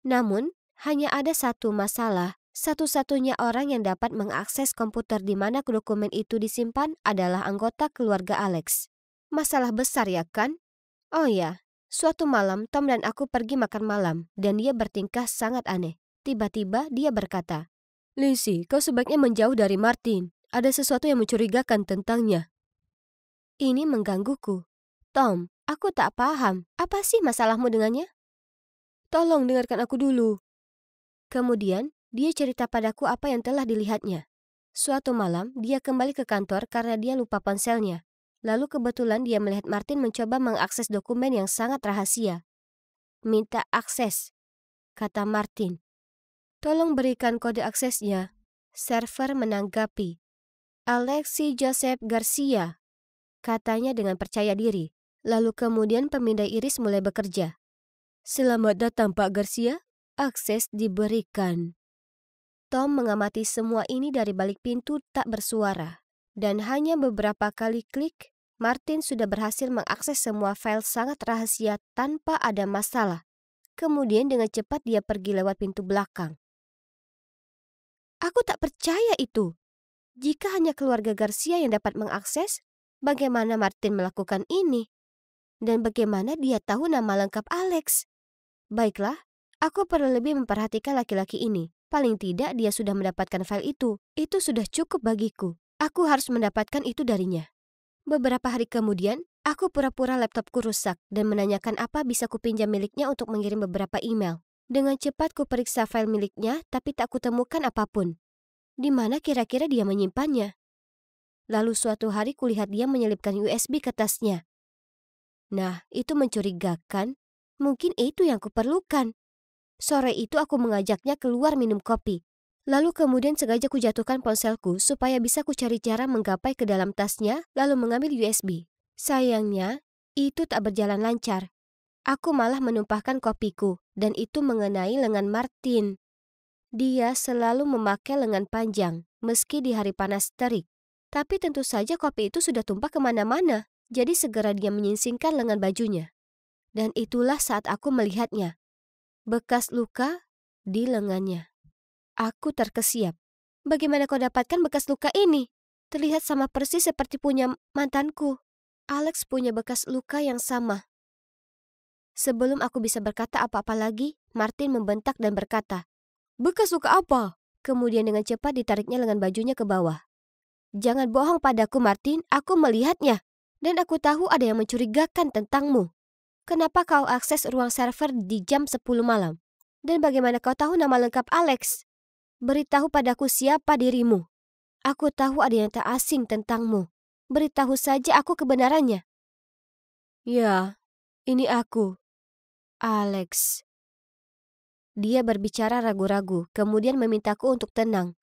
Namun, hanya ada satu masalah. Satu-satunya orang yang dapat mengakses komputer di mana dokumen itu disimpan adalah anggota keluarga Alex. Masalah besar ya kan? Oh ya, suatu malam Tom dan aku pergi makan malam dan dia bertingkah sangat aneh. Tiba-tiba dia berkata, "Lizzie, kau sebaiknya menjauh dari Martin. Ada sesuatu yang mencurigakan tentangnya." Ini menggangguku. Tom, aku tak paham. Apa sih masalahmu dengannya? Tolong dengarkan aku dulu. Kemudian, dia cerita padaku apa yang telah dilihatnya. Suatu malam, dia kembali ke kantor karena dia lupa ponselnya. Lalu kebetulan dia melihat Martin mencoba mengakses dokumen yang sangat rahasia. "Minta akses," kata Martin. "Tolong berikan kode aksesnya." Server menanggapi. "Alexi Joseph Garcia," katanya dengan percaya diri. Lalu kemudian pemindai iris mulai bekerja. "Selamat datang Pak Garcia, akses diberikan." Tom mengamati semua ini dari balik pintu tak bersuara. Dan hanya beberapa kali klik, Martin sudah berhasil mengakses semua file sangat rahasia tanpa ada masalah. Kemudian dengan cepat dia pergi lewat pintu belakang. Aku tak percaya itu. Jika hanya keluarga Garcia yang dapat mengakses, bagaimana Martin melakukan ini? Dan bagaimana dia tahu nama lengkap Alex? Baiklah, aku perlu lebih memperhatikan laki-laki ini. Paling tidak dia sudah mendapatkan file itu. Itu sudah cukup bagiku. Aku harus mendapatkan itu darinya. Beberapa hari kemudian, aku pura-pura laptopku rusak dan menanyakan apa bisa kupinjam miliknya untuk mengirim beberapa email. Dengan cepat kuperiksa file miliknya, tapi tak kutemukan apapun. Di mana kira-kira dia menyimpannya? Lalu suatu hari kulihat dia menyelipkan USB ke tasnya. Nah, itu mencurigakan. Mungkin itu yang kuperlukan. Sore itu aku mengajaknya keluar minum kopi. Lalu kemudian sengaja kujatuhkan ponselku supaya bisa kucari cara menggapai ke dalam tasnya lalu mengambil USB. Sayangnya, itu tak berjalan lancar. Aku malah menumpahkan kopiku dan itu mengenai lengan Martin. Dia selalu memakai lengan panjang meski di hari panas terik. Tapi tentu saja kopi itu sudah tumpah kemana-mana. Jadi segera dia menyingsingkan lengan bajunya. Dan itulah saat aku melihatnya. Bekas luka di lengannya. Aku terkesiap. Bagaimana kau dapatkan bekas luka ini? Terlihat sama persis seperti punya mantanku. Alex punya bekas luka yang sama. Sebelum aku bisa berkata apa-apa lagi, Martin membentak dan berkata, "Bekas luka apa?" Kemudian dengan cepat ditariknya lengan bajunya ke bawah. "Jangan bohong padaku, Martin. Aku melihatnya. Dan aku tahu ada yang mencurigakan tentangmu. Kenapa kau akses ruang server di jam 10 malam? Dan bagaimana kau tahu nama lengkap Alex? Beritahu padaku siapa dirimu. Aku tahu ada yang tak asing tentangmu. Beritahu saja aku kebenarannya." "Ya, ini aku, Alex." Dia berbicara ragu-ragu, kemudian memintaku untuk tenang.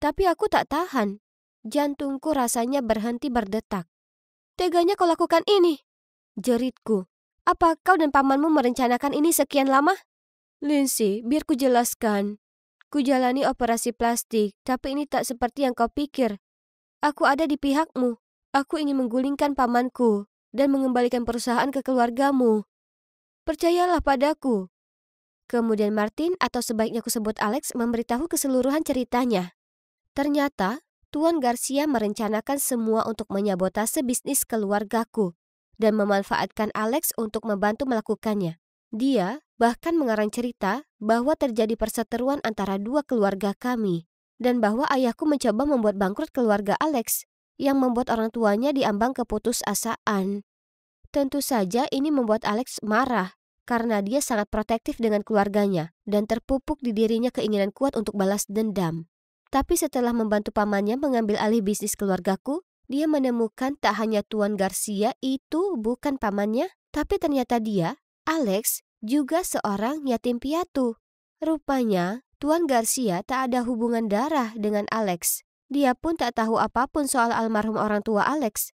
Tapi aku tak tahan. Jantungku rasanya berhenti berdetak. "Teganya kau lakukan ini?" jeritku. "Apa kau dan pamanmu merencanakan ini sekian lama?" "Lindsay, biar ku jelaskan. Kujalani operasi plastik, tapi ini tak seperti yang kau pikir. Aku ada di pihakmu. Aku ingin menggulingkan pamanku dan mengembalikan perusahaan ke keluargamu. Percayalah padaku." Kemudian Martin, atau sebaiknya kusebut Alex, memberitahu keseluruhan ceritanya. Ternyata, Tuan Garcia merencanakan semua untuk menyabotase bisnis keluargaku dan memanfaatkan Alex untuk membantu melakukannya. Dia bahkan mengarang cerita bahwa terjadi perseteruan antara dua keluarga kami. dan bahwa ayahku mencoba membuat bangkrut keluarga Alex, yang membuat orang tuanya diambang keputusasaan. Tentu saja ini membuat Alex marah, karena dia sangat protektif dengan keluarganya, dan terpupuk di dirinya keinginan kuat untuk balas dendam. Tapi setelah membantu pamannya mengambil alih bisnis keluargaku, dia menemukan tak hanya Tuan Garcia itu bukan pamannya, tapi ternyata dia, Alex, juga seorang yatim piatu. Rupanya, Tuan Garcia tak ada hubungan darah dengan Alex. Dia pun tak tahu apapun soal almarhum orang tua Alex.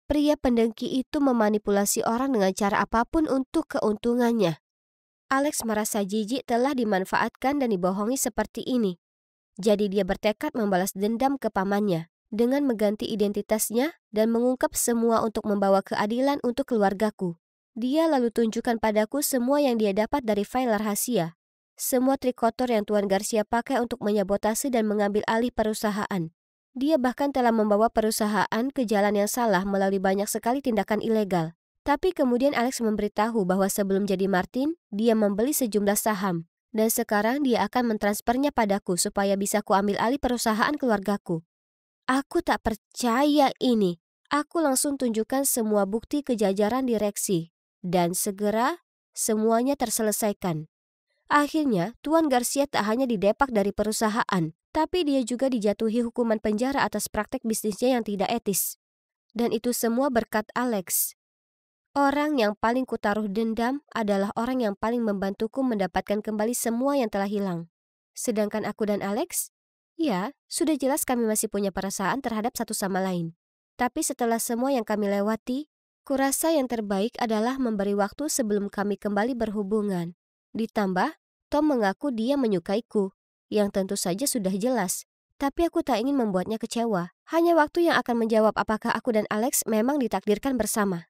Pria pendengki itu memanipulasi orang dengan cara apapun untuk keuntungannya. Alex merasa jijik telah dimanfaatkan dan dibohongi seperti ini. Jadi dia bertekad membalas dendam ke pamannya dengan mengganti identitasnya dan mengungkap semua untuk membawa keadilan untuk keluargaku. Dia lalu tunjukkan padaku semua yang dia dapat dari file rahasia. Semua trik kotor yang Tuan Garcia pakai untuk menyabotase dan mengambil alih perusahaan. Dia bahkan telah membawa perusahaan ke jalan yang salah melalui banyak sekali tindakan ilegal. Tapi kemudian Alex memberitahu bahwa sebelum jadi Martin, dia membeli sejumlah saham. Dan sekarang dia akan mentransfernya padaku supaya bisa kuambil alih perusahaan keluargaku. Aku tak percaya ini. Aku langsung tunjukkan semua bukti ke jajaran direksi. Dan segera semuanya terselesaikan. Akhirnya, Tuan Garcia tak hanya didepak dari perusahaan, tapi dia juga dijatuhi hukuman penjara atas praktek bisnisnya yang tidak etis. Dan itu semua berkat Alex. Orang yang paling kutaruh dendam adalah orang yang paling membantuku mendapatkan kembali semua yang telah hilang. Sedangkan aku dan Alex, ya, sudah jelas kami masih punya perasaan terhadap satu sama lain. Tapi setelah semua yang kami lewati, kurasa yang terbaik adalah memberi waktu sebelum kami kembali berhubungan. Ditambah, Tom mengaku dia menyukaiku, yang tentu saja sudah jelas. Tapi aku tak ingin membuatnya kecewa. Hanya waktu yang akan menjawab apakah aku dan Alex memang ditakdirkan bersama.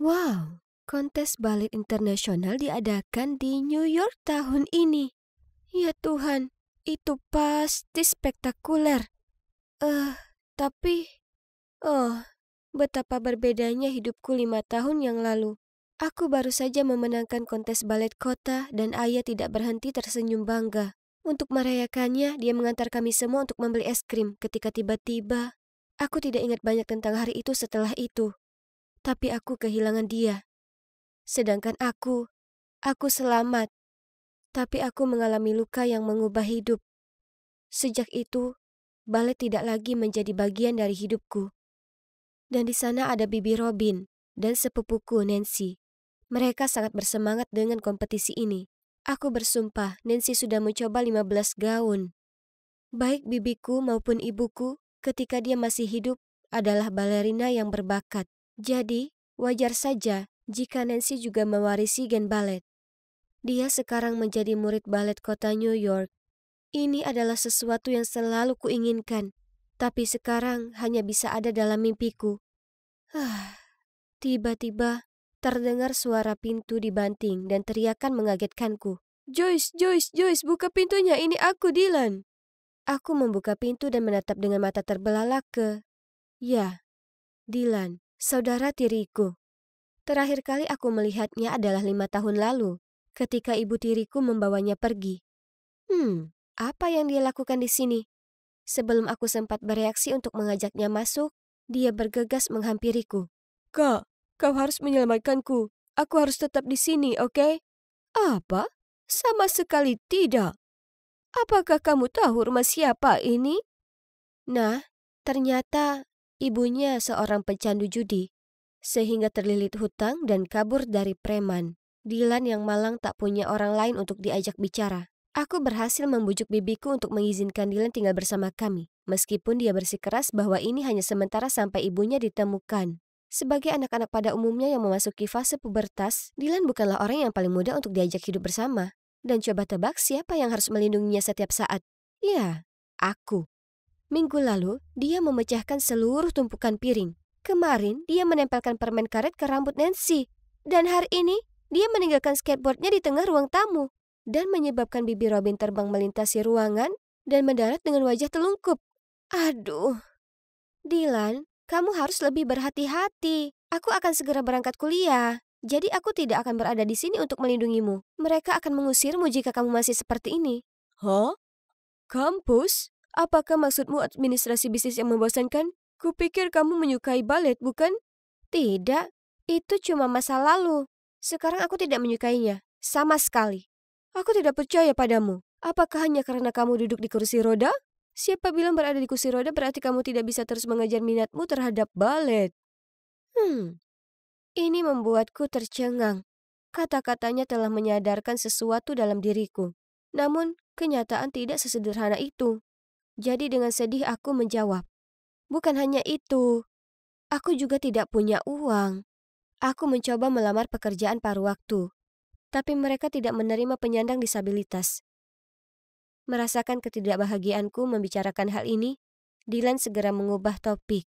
Wow, kontes balet internasional diadakan di New York tahun ini. Ya Tuhan, itu pasti spektakuler. Tapi... betapa berbedanya hidupku 5 tahun yang lalu. Aku baru saja memenangkan kontes balet kota dan ayah tidak berhenti tersenyum bangga. Untuk merayakannya, dia mengantar kami semua untuk membeli es krim ketika tiba-tiba. Aku tidak ingat banyak tentang hari itu setelah itu. Tapi aku kehilangan dia. Sedangkan aku selamat. Tapi aku mengalami luka yang mengubah hidup. Sejak itu, balet tidak lagi menjadi bagian dari hidupku. Dan di sana ada Bibi Robin dan sepupuku Nancy. Mereka sangat bersemangat dengan kompetisi ini. Aku bersumpah Nancy sudah mencoba 15 gaun. Baik bibiku maupun ibuku ketika dia masih hidup adalah balerina yang berbakat. Jadi, wajar saja jika Nancy juga mewarisi gen balet. Dia sekarang menjadi murid balet kota New York. Ini adalah sesuatu yang selalu kuinginkan. Tapi sekarang hanya bisa ada dalam mimpiku. Tiba-tiba terdengar suara pintu dibanting dan teriakan mengagetkanku. Joyce, Joyce, Joyce, buka pintunya, ini aku, Dylan. Aku membuka pintu dan menatap dengan mata terbelalak ke... Ya, Dylan, saudara tiriku. Terakhir kali aku melihatnya adalah 5 tahun lalu, ketika ibu tiriku membawanya pergi. Apa yang dia lakukan di sini? Sebelum aku sempat bereaksi untuk mengajaknya masuk, dia bergegas menghampiriku. Kak, kau harus menyelamatkanku. Aku harus tetap di sini, oke? Apa? Sama sekali tidak. Apakah kamu tahu rumah siapa ini? Nah, ternyata ibunya seorang pecandu judi, sehingga terlilit hutang dan kabur dari preman. Dylan yang malang tak punya orang lain untuk diajak bicara. Aku berhasil membujuk bibiku untuk mengizinkan Dylan tinggal bersama kami, meskipun dia bersikeras bahwa ini hanya sementara sampai ibunya ditemukan. Sebagai anak-anak pada umumnya yang memasuki fase pubertas, Dylan bukanlah orang yang paling mudah untuk diajak hidup bersama. Dan coba tebak siapa yang harus melindunginya setiap saat? Ya, aku. Minggu lalu, dia memecahkan seluruh tumpukan piring. Kemarin, dia menempelkan permen karet ke rambut Nancy. Dan hari ini, dia meninggalkan skateboardnya di tengah ruang tamu. Dan menyebabkan Bibi Robin terbang melintasi ruangan dan mendarat dengan wajah telungkup. Aduh. Dylan, kamu harus lebih berhati-hati. Aku akan segera berangkat kuliah. Jadi aku tidak akan berada di sini untuk melindungimu. Mereka akan mengusirmu jika kamu masih seperti ini. Hah? Kampus? Apakah maksudmu administrasi bisnis yang membosankan? Kupikir kamu menyukai balet, bukan? Tidak, itu cuma masa lalu. Sekarang aku tidak menyukainya, sama sekali. Aku tidak percaya padamu. Apakah hanya karena kamu duduk di kursi roda? Siapa bilang berada di kursi roda berarti kamu tidak bisa terus mengajar minatmu terhadap balet? Ini membuatku tercengang. Kata-katanya telah menyadarkan sesuatu dalam diriku. Namun, kenyataan tidak sesederhana itu. Jadi dengan sedih aku menjawab, bukan hanya itu. Aku juga tidak punya uang. Aku mencoba melamar pekerjaan paruh waktu, tapi mereka tidak menerima penyandang disabilitas. Merasakan ketidakbahagiaanku membicarakan hal ini, Dylan segera mengubah topik.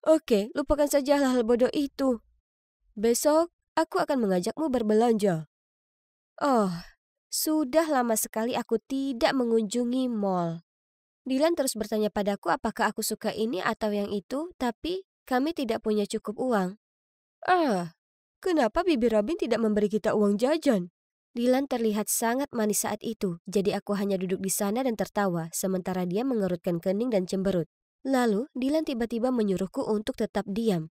Oke, lupakan saja hal-hal bodoh itu. Besok, aku akan mengajakmu berbelanja. Oh, sudah lama sekali aku tidak mengunjungi mall. Dylan terus bertanya padaku apakah aku suka ini atau yang itu, tapi kami tidak punya cukup uang. Kenapa Bibi Robin tidak memberi kita uang jajan? Dylan terlihat sangat manis saat itu, jadi aku hanya duduk di sana dan tertawa, sementara dia mengerutkan kening dan cemberut. Lalu, Dylan tiba-tiba menyuruhku untuk tetap diam.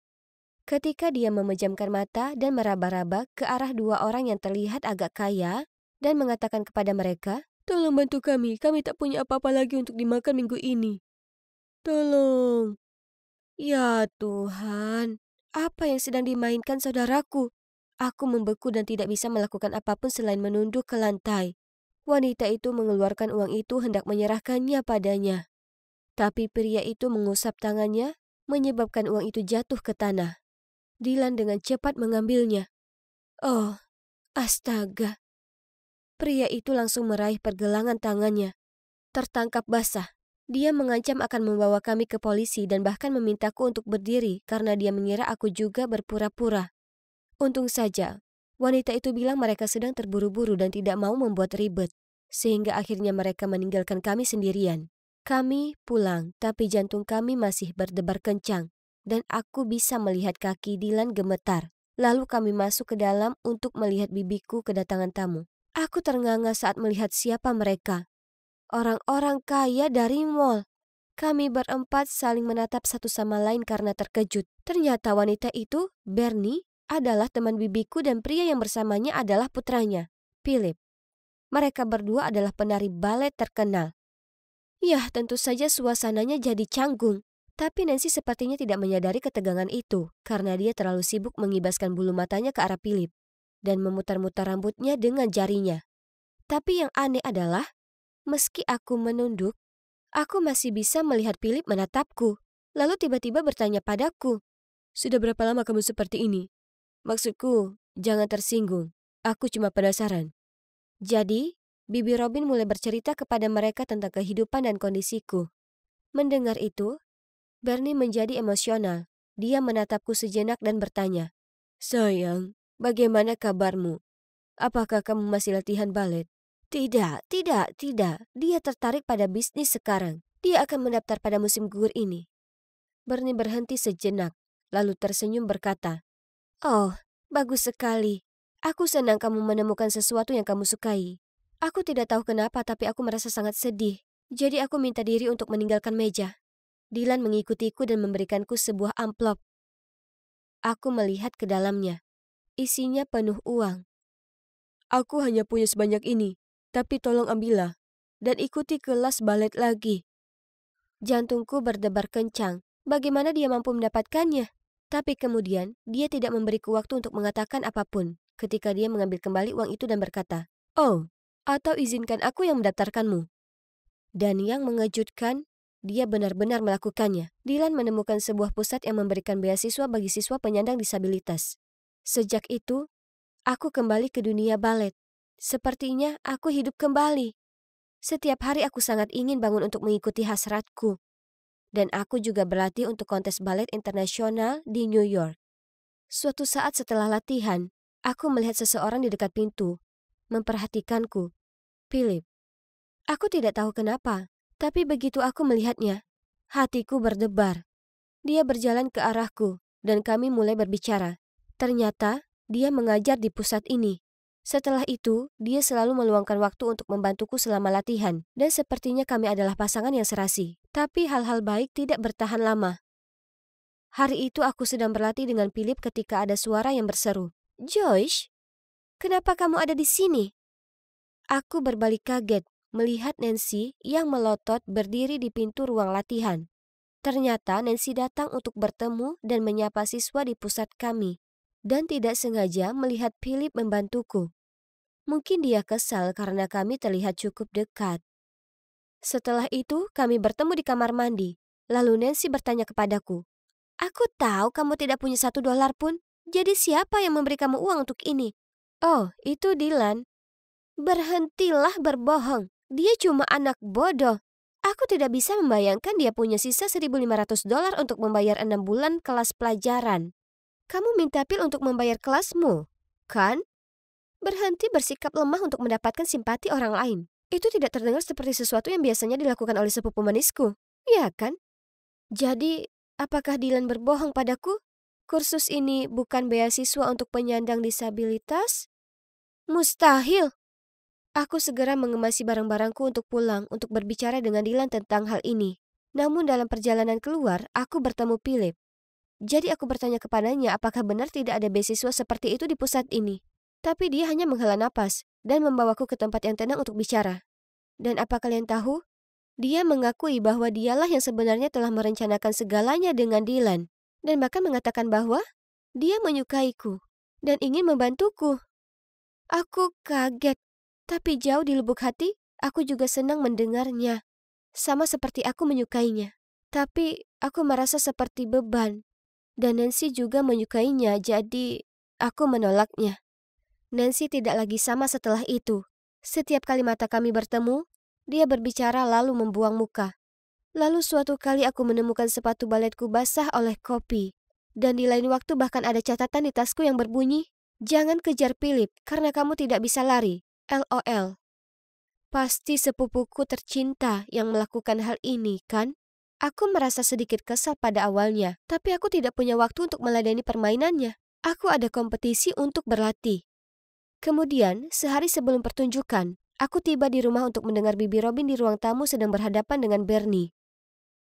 Ketika dia memejamkan mata dan meraba-raba ke arah dua orang yang terlihat agak kaya, dan mengatakan kepada mereka, Tolong bantu kami tak punya apa-apa lagi untuk dimakan minggu ini. Tolong. "Ya Tuhan, apa yang sedang dimainkan saudaraku?" Aku membeku dan tidak bisa melakukan apapun selain menunduk ke lantai. Wanita itu mengeluarkan uang itu hendak menyerahkannya padanya. Tapi pria itu mengusap tangannya, menyebabkan uang itu jatuh ke tanah. Dylan dengan cepat mengambilnya. Oh, astaga. Pria itu langsung meraih pergelangan tangannya. Tertangkap basah. Dia mengancam akan membawa kami ke polisi dan bahkan memintaku untuk berdiri karena dia mengira aku juga berpura-pura. Untung saja, wanita itu bilang mereka sedang terburu-buru dan tidak mau membuat ribet, sehingga akhirnya mereka meninggalkan kami sendirian. Kami pulang, tapi jantung kami masih berdebar kencang, dan aku bisa melihat kaki Dylan gemetar. Lalu kami masuk ke dalam untuk melihat bibiku kedatangan tamu. Aku ternganga saat melihat siapa mereka. Orang-orang kaya dari mall. Kami berempat saling menatap satu sama lain karena terkejut. Ternyata wanita itu, Bernie, adalah teman bibiku dan pria yang bersamanya adalah putranya, Philip. Mereka berdua adalah penari balet terkenal. Yah, tentu saja suasananya jadi canggung. Tapi Nancy sepertinya tidak menyadari ketegangan itu karena dia terlalu sibuk mengibaskan bulu matanya ke arah Philip dan memutar-mutar rambutnya dengan jarinya. Tapi yang aneh adalah, meski aku menunduk, aku masih bisa melihat Philip menatapku, lalu tiba-tiba bertanya padaku, Sudah berapa lama kamu seperti ini? Maksudku, jangan tersinggung. Aku cuma penasaran. Jadi, Bibi Robin mulai bercerita kepada mereka tentang kehidupan dan kondisiku. Mendengar itu, Bernie menjadi emosional. Dia menatapku sejenak dan bertanya, Sayang, bagaimana kabarmu? Apakah kamu masih latihan balet? Tidak. Dia tertarik pada bisnis sekarang. Dia akan mendaftar pada musim gugur ini. Bernie berhenti sejenak, lalu tersenyum berkata, Oh, bagus sekali. Aku senang kamu menemukan sesuatu yang kamu sukai. Aku tidak tahu kenapa, tapi aku merasa sangat sedih. Jadi aku minta diri untuk meninggalkan meja. Dylan mengikutiku dan memberikanku sebuah amplop. Aku melihat ke dalamnya. Isinya penuh uang. Aku hanya punya sebanyak ini, tapi tolong ambillah. Dan ikuti kelas balet lagi. Jantungku berdebar kencang. Bagaimana dia mampu mendapatkannya? Tapi kemudian, dia tidak memberiku waktu untuk mengatakan apapun ketika dia mengambil kembali uang itu dan berkata, Oh, atau izinkan aku yang mendaftarkanmu. Dan yang mengejutkan, dia benar-benar melakukannya. Dylan menemukan sebuah pusat yang memberikan beasiswa bagi siswa penyandang disabilitas. Sejak itu, aku kembali ke dunia balet. Sepertinya aku hidup kembali. Setiap hari aku sangat ingin bangun untuk mengikuti hasratku. Dan aku juga berlatih untuk kontes balet internasional di New York. Suatu saat setelah latihan, aku melihat seseorang di dekat pintu, memperhatikanku. Philip. Aku tidak tahu kenapa, tapi begitu aku melihatnya, hatiku berdebar. Dia berjalan ke arahku, dan kami mulai berbicara. Ternyata, dia mengajar di pusat ini. Setelah itu, dia selalu meluangkan waktu untuk membantuku selama latihan, dan sepertinya kami adalah pasangan yang serasi. Tapi hal-hal baik tidak bertahan lama. Hari itu aku sedang berlatih dengan Philip ketika ada suara yang berseru, "Joyce, kenapa kamu ada di sini?" Aku berbalik kaget melihat Nancy yang melotot berdiri di pintu ruang latihan. Ternyata Nancy datang untuk bertemu dan menyapa siswa di pusat kami, dan tidak sengaja melihat Philip membantuku. Mungkin dia kesal karena kami terlihat cukup dekat. Setelah itu, kami bertemu di kamar mandi. Lalu Nancy bertanya kepadaku, "Aku tahu kamu tidak punya $1 pun. Jadi siapa yang memberi kamu uang untuk ini?" "Oh, itu Dylan." "Berhentilah berbohong. Dia cuma anak bodoh. Aku tidak bisa membayangkan dia punya sisa $1.500 untuk membayar 6 bulan kelas pelajaran." "Kamu minta Phil untuk membayar kelasmu, kan?" Berhenti bersikap lemah untuk mendapatkan simpati orang lain. Itu tidak terdengar seperti sesuatu yang biasanya dilakukan oleh sepupu manisku. Iya kan? Jadi, apakah Dylan berbohong padaku? Kursus ini bukan beasiswa untuk penyandang disabilitas? Mustahil. Aku segera mengemasi barang-barangku untuk pulang untuk berbicara dengan Dylan tentang hal ini. Namun dalam perjalanan keluar, aku bertemu Philip. Jadi aku bertanya kepadanya apakah benar tidak ada beasiswa seperti itu di pusat ini. Tapi dia hanya menghela napas dan membawaku ke tempat yang tenang untuk bicara. Dan apa kalian tahu? Dia mengakui bahwa dialah yang sebenarnya telah merencanakan segalanya dengan Dylan. Dan bahkan mengatakan bahwa dia menyukaiku dan ingin membantuku. Aku kaget. Tapi jauh di lubuk hati, aku juga senang mendengarnya. Sama seperti aku menyukainya. Tapi aku merasa seperti beban. Dan Nancy juga menyukainya, jadi aku menolaknya. Nancy tidak lagi sama setelah itu. Setiap kali mata kami bertemu, dia berbicara lalu membuang muka. Lalu suatu kali aku menemukan sepatu baletku basah oleh kopi. Dan di lain waktu bahkan ada catatan di tasku yang berbunyi, "Jangan kejar Philip karena kamu tidak bisa lari. LOL. Pasti sepupuku tercinta yang melakukan hal ini, kan? Aku merasa sedikit kesal pada awalnya, tapi aku tidak punya waktu untuk meladeni permainannya. Aku ada kompetisi untuk berlatih. Kemudian, sehari sebelum pertunjukan, aku tiba di rumah untuk mendengar Bibi Robin di ruang tamu sedang berhadapan dengan Bernie.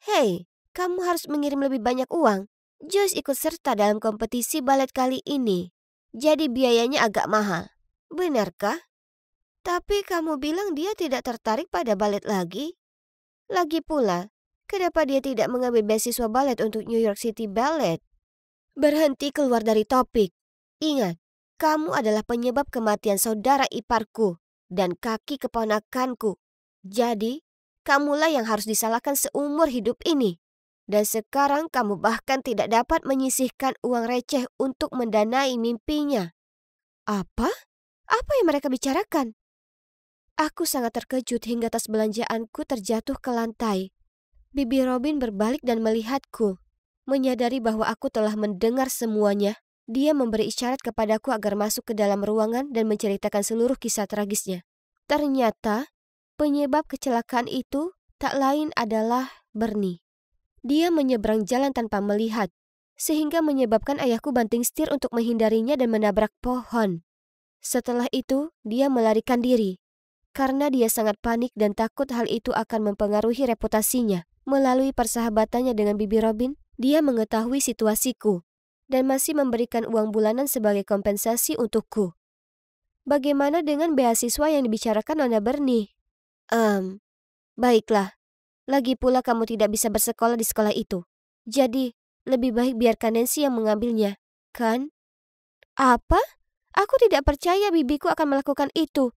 "Hei, kamu harus mengirim lebih banyak uang. Joyce ikut serta dalam kompetisi balet kali ini. Jadi biayanya agak mahal. Benarkah? Tapi kamu bilang dia tidak tertarik pada balet lagi. Lagi pula, kenapa dia tidak mengambil beasiswa balet untuk New York City Ballet?" Berhenti keluar dari topik. Ingat, kamu adalah penyebab kematian saudara iparku dan kaki keponakanku. Jadi, kamulah yang harus disalahkan seumur hidup ini. Dan sekarang kamu bahkan tidak dapat menyisihkan uang receh untuk mendanai mimpinya. Apa? Apa yang mereka bicarakan? Aku sangat terkejut hingga tas belanjaanku terjatuh ke lantai. Bibi Robin berbalik dan melihatku. Menyadari bahwa aku telah mendengar semuanya, dia memberi isyarat kepadaku agar masuk ke dalam ruangan dan menceritakan seluruh kisah tragisnya. Ternyata, penyebab kecelakaan itu tak lain adalah Bernie. Dia menyeberang jalan tanpa melihat, sehingga menyebabkan ayahku banting setir untuk menghindarinya dan menabrak pohon. Setelah itu, dia melarikan diri. Karena dia sangat panik dan takut hal itu akan mempengaruhi reputasinya. Melalui persahabatannya dengan Bibi Robin, dia mengetahui situasiku dan masih memberikan uang bulanan sebagai kompensasi untukku. Bagaimana dengan beasiswa yang dibicarakan Nona Bernie? Baiklah. Lagi pula kamu tidak bisa bersekolah di sekolah itu. Jadi, lebih baik biarkan Nancy yang mengambilnya, kan? Apa? Aku tidak percaya bibiku akan melakukan itu.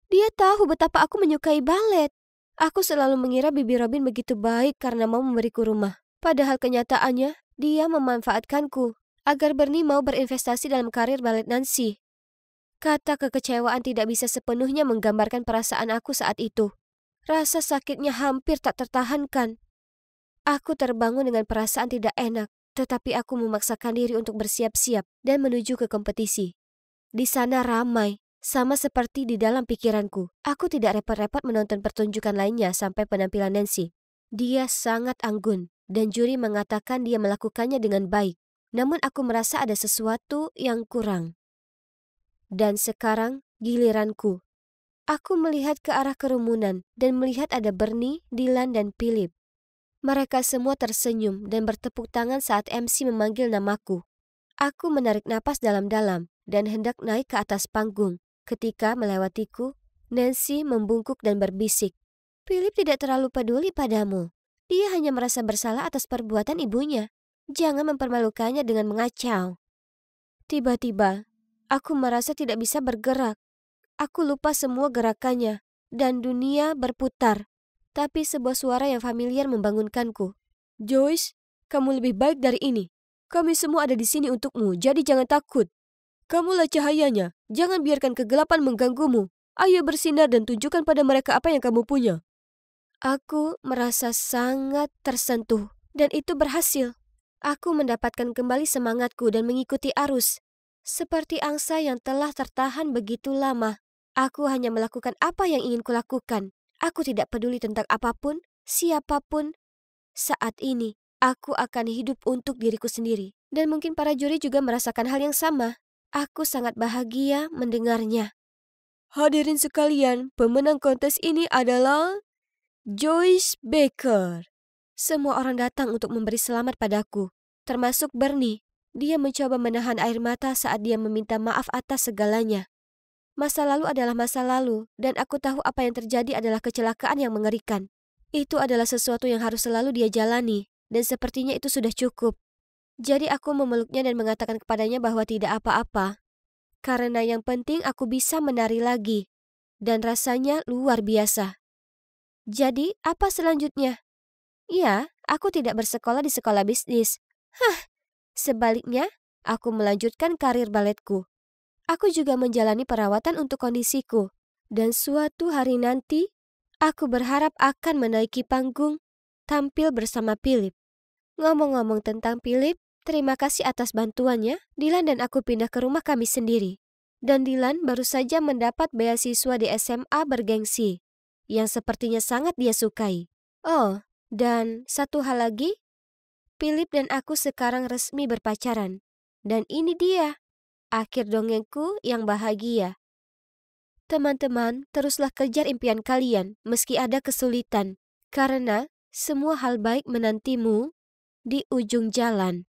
Dia tahu betapa aku menyukai balet. Aku selalu mengira Bibi Robin begitu baik karena mau memberiku rumah. Padahal kenyataannya, dia memanfaatkanku agar Bernie mau berinvestasi dalam karir balet Nancy. Kata kekecewaan tidak bisa sepenuhnya menggambarkan perasaan aku saat itu. Rasa sakitnya hampir tak tertahankan. Aku terbangun dengan perasaan tidak enak, tetapi aku memaksakan diri untuk bersiap-siap dan menuju ke kompetisi. Di sana ramai. Sama seperti di dalam pikiranku, aku tidak repot-repot menonton pertunjukan lainnya sampai penampilan Nancy. Dia sangat anggun, dan juri mengatakan dia melakukannya dengan baik. Namun aku merasa ada sesuatu yang kurang. Dan sekarang giliranku. Aku melihat ke arah kerumunan dan melihat ada Bernie, Dylan, dan Philip. Mereka semua tersenyum dan bertepuk tangan saat MC memanggil namaku. Aku menarik napas dalam-dalam dan hendak naik ke atas panggung. Ketika melewatiku, Nancy membungkuk dan berbisik, "Philip tidak terlalu peduli padamu. Dia hanya merasa bersalah atas perbuatan ibunya. Jangan mempermalukannya dengan mengacau." Tiba-tiba, aku merasa tidak bisa bergerak. Aku lupa semua gerakannya, dan dunia berputar. Tapi sebuah suara yang familiar membangunkanku. "Joyce, kamu lebih baik dari ini. Kami semua ada di sini untukmu, jadi jangan takut. Kamulah cahayanya, jangan biarkan kegelapan mengganggumu. Ayo bersinar dan tunjukkan pada mereka apa yang kamu punya." Aku merasa sangat tersentuh, dan itu berhasil. Aku mendapatkan kembali semangatku dan mengikuti arus. Seperti angsa yang telah tertahan begitu lama. Aku hanya melakukan apa yang ingin kulakukan. Aku tidak peduli tentang apapun, siapapun. Saat ini, aku akan hidup untuk diriku sendiri. Dan mungkin para juri juga merasakan hal yang sama. Aku sangat bahagia mendengarnya. Hadirin sekalian, pemenang kontes ini adalah Joyce Baker. Semua orang datang untuk memberi selamat padaku, termasuk Bernie. Dia mencoba menahan air mata saat dia meminta maaf atas segalanya. Masa lalu adalah masa lalu, dan aku tahu apa yang terjadi adalah kecelakaan yang mengerikan. Itu adalah sesuatu yang harus selalu dia jalani, dan sepertinya itu sudah cukup. Jadi aku memeluknya dan mengatakan kepadanya bahwa tidak apa-apa. Karena yang penting aku bisa menari lagi, dan rasanya luar biasa. Jadi, apa selanjutnya? Ya, aku tidak bersekolah di sekolah bisnis. Sebaliknya, aku melanjutkan karir baletku. Aku juga menjalani perawatan untuk kondisiku. Dan suatu hari nanti, aku berharap akan menaiki panggung, tampil bersama Philip. Ngomong-ngomong tentang Philip, terima kasih atas bantuannya. Dylan dan aku pindah ke rumah kami sendiri. Dan Dylan baru saja mendapat beasiswa di SMA bergengsi, yang sepertinya sangat dia sukai. Oh, dan satu hal lagi, Philip dan aku sekarang resmi berpacaran. Dan ini dia, akhir dongengku yang bahagia. Teman-teman, teruslah kejar impian kalian meski ada kesulitan. Karena semua hal baik menantimu di ujung jalan.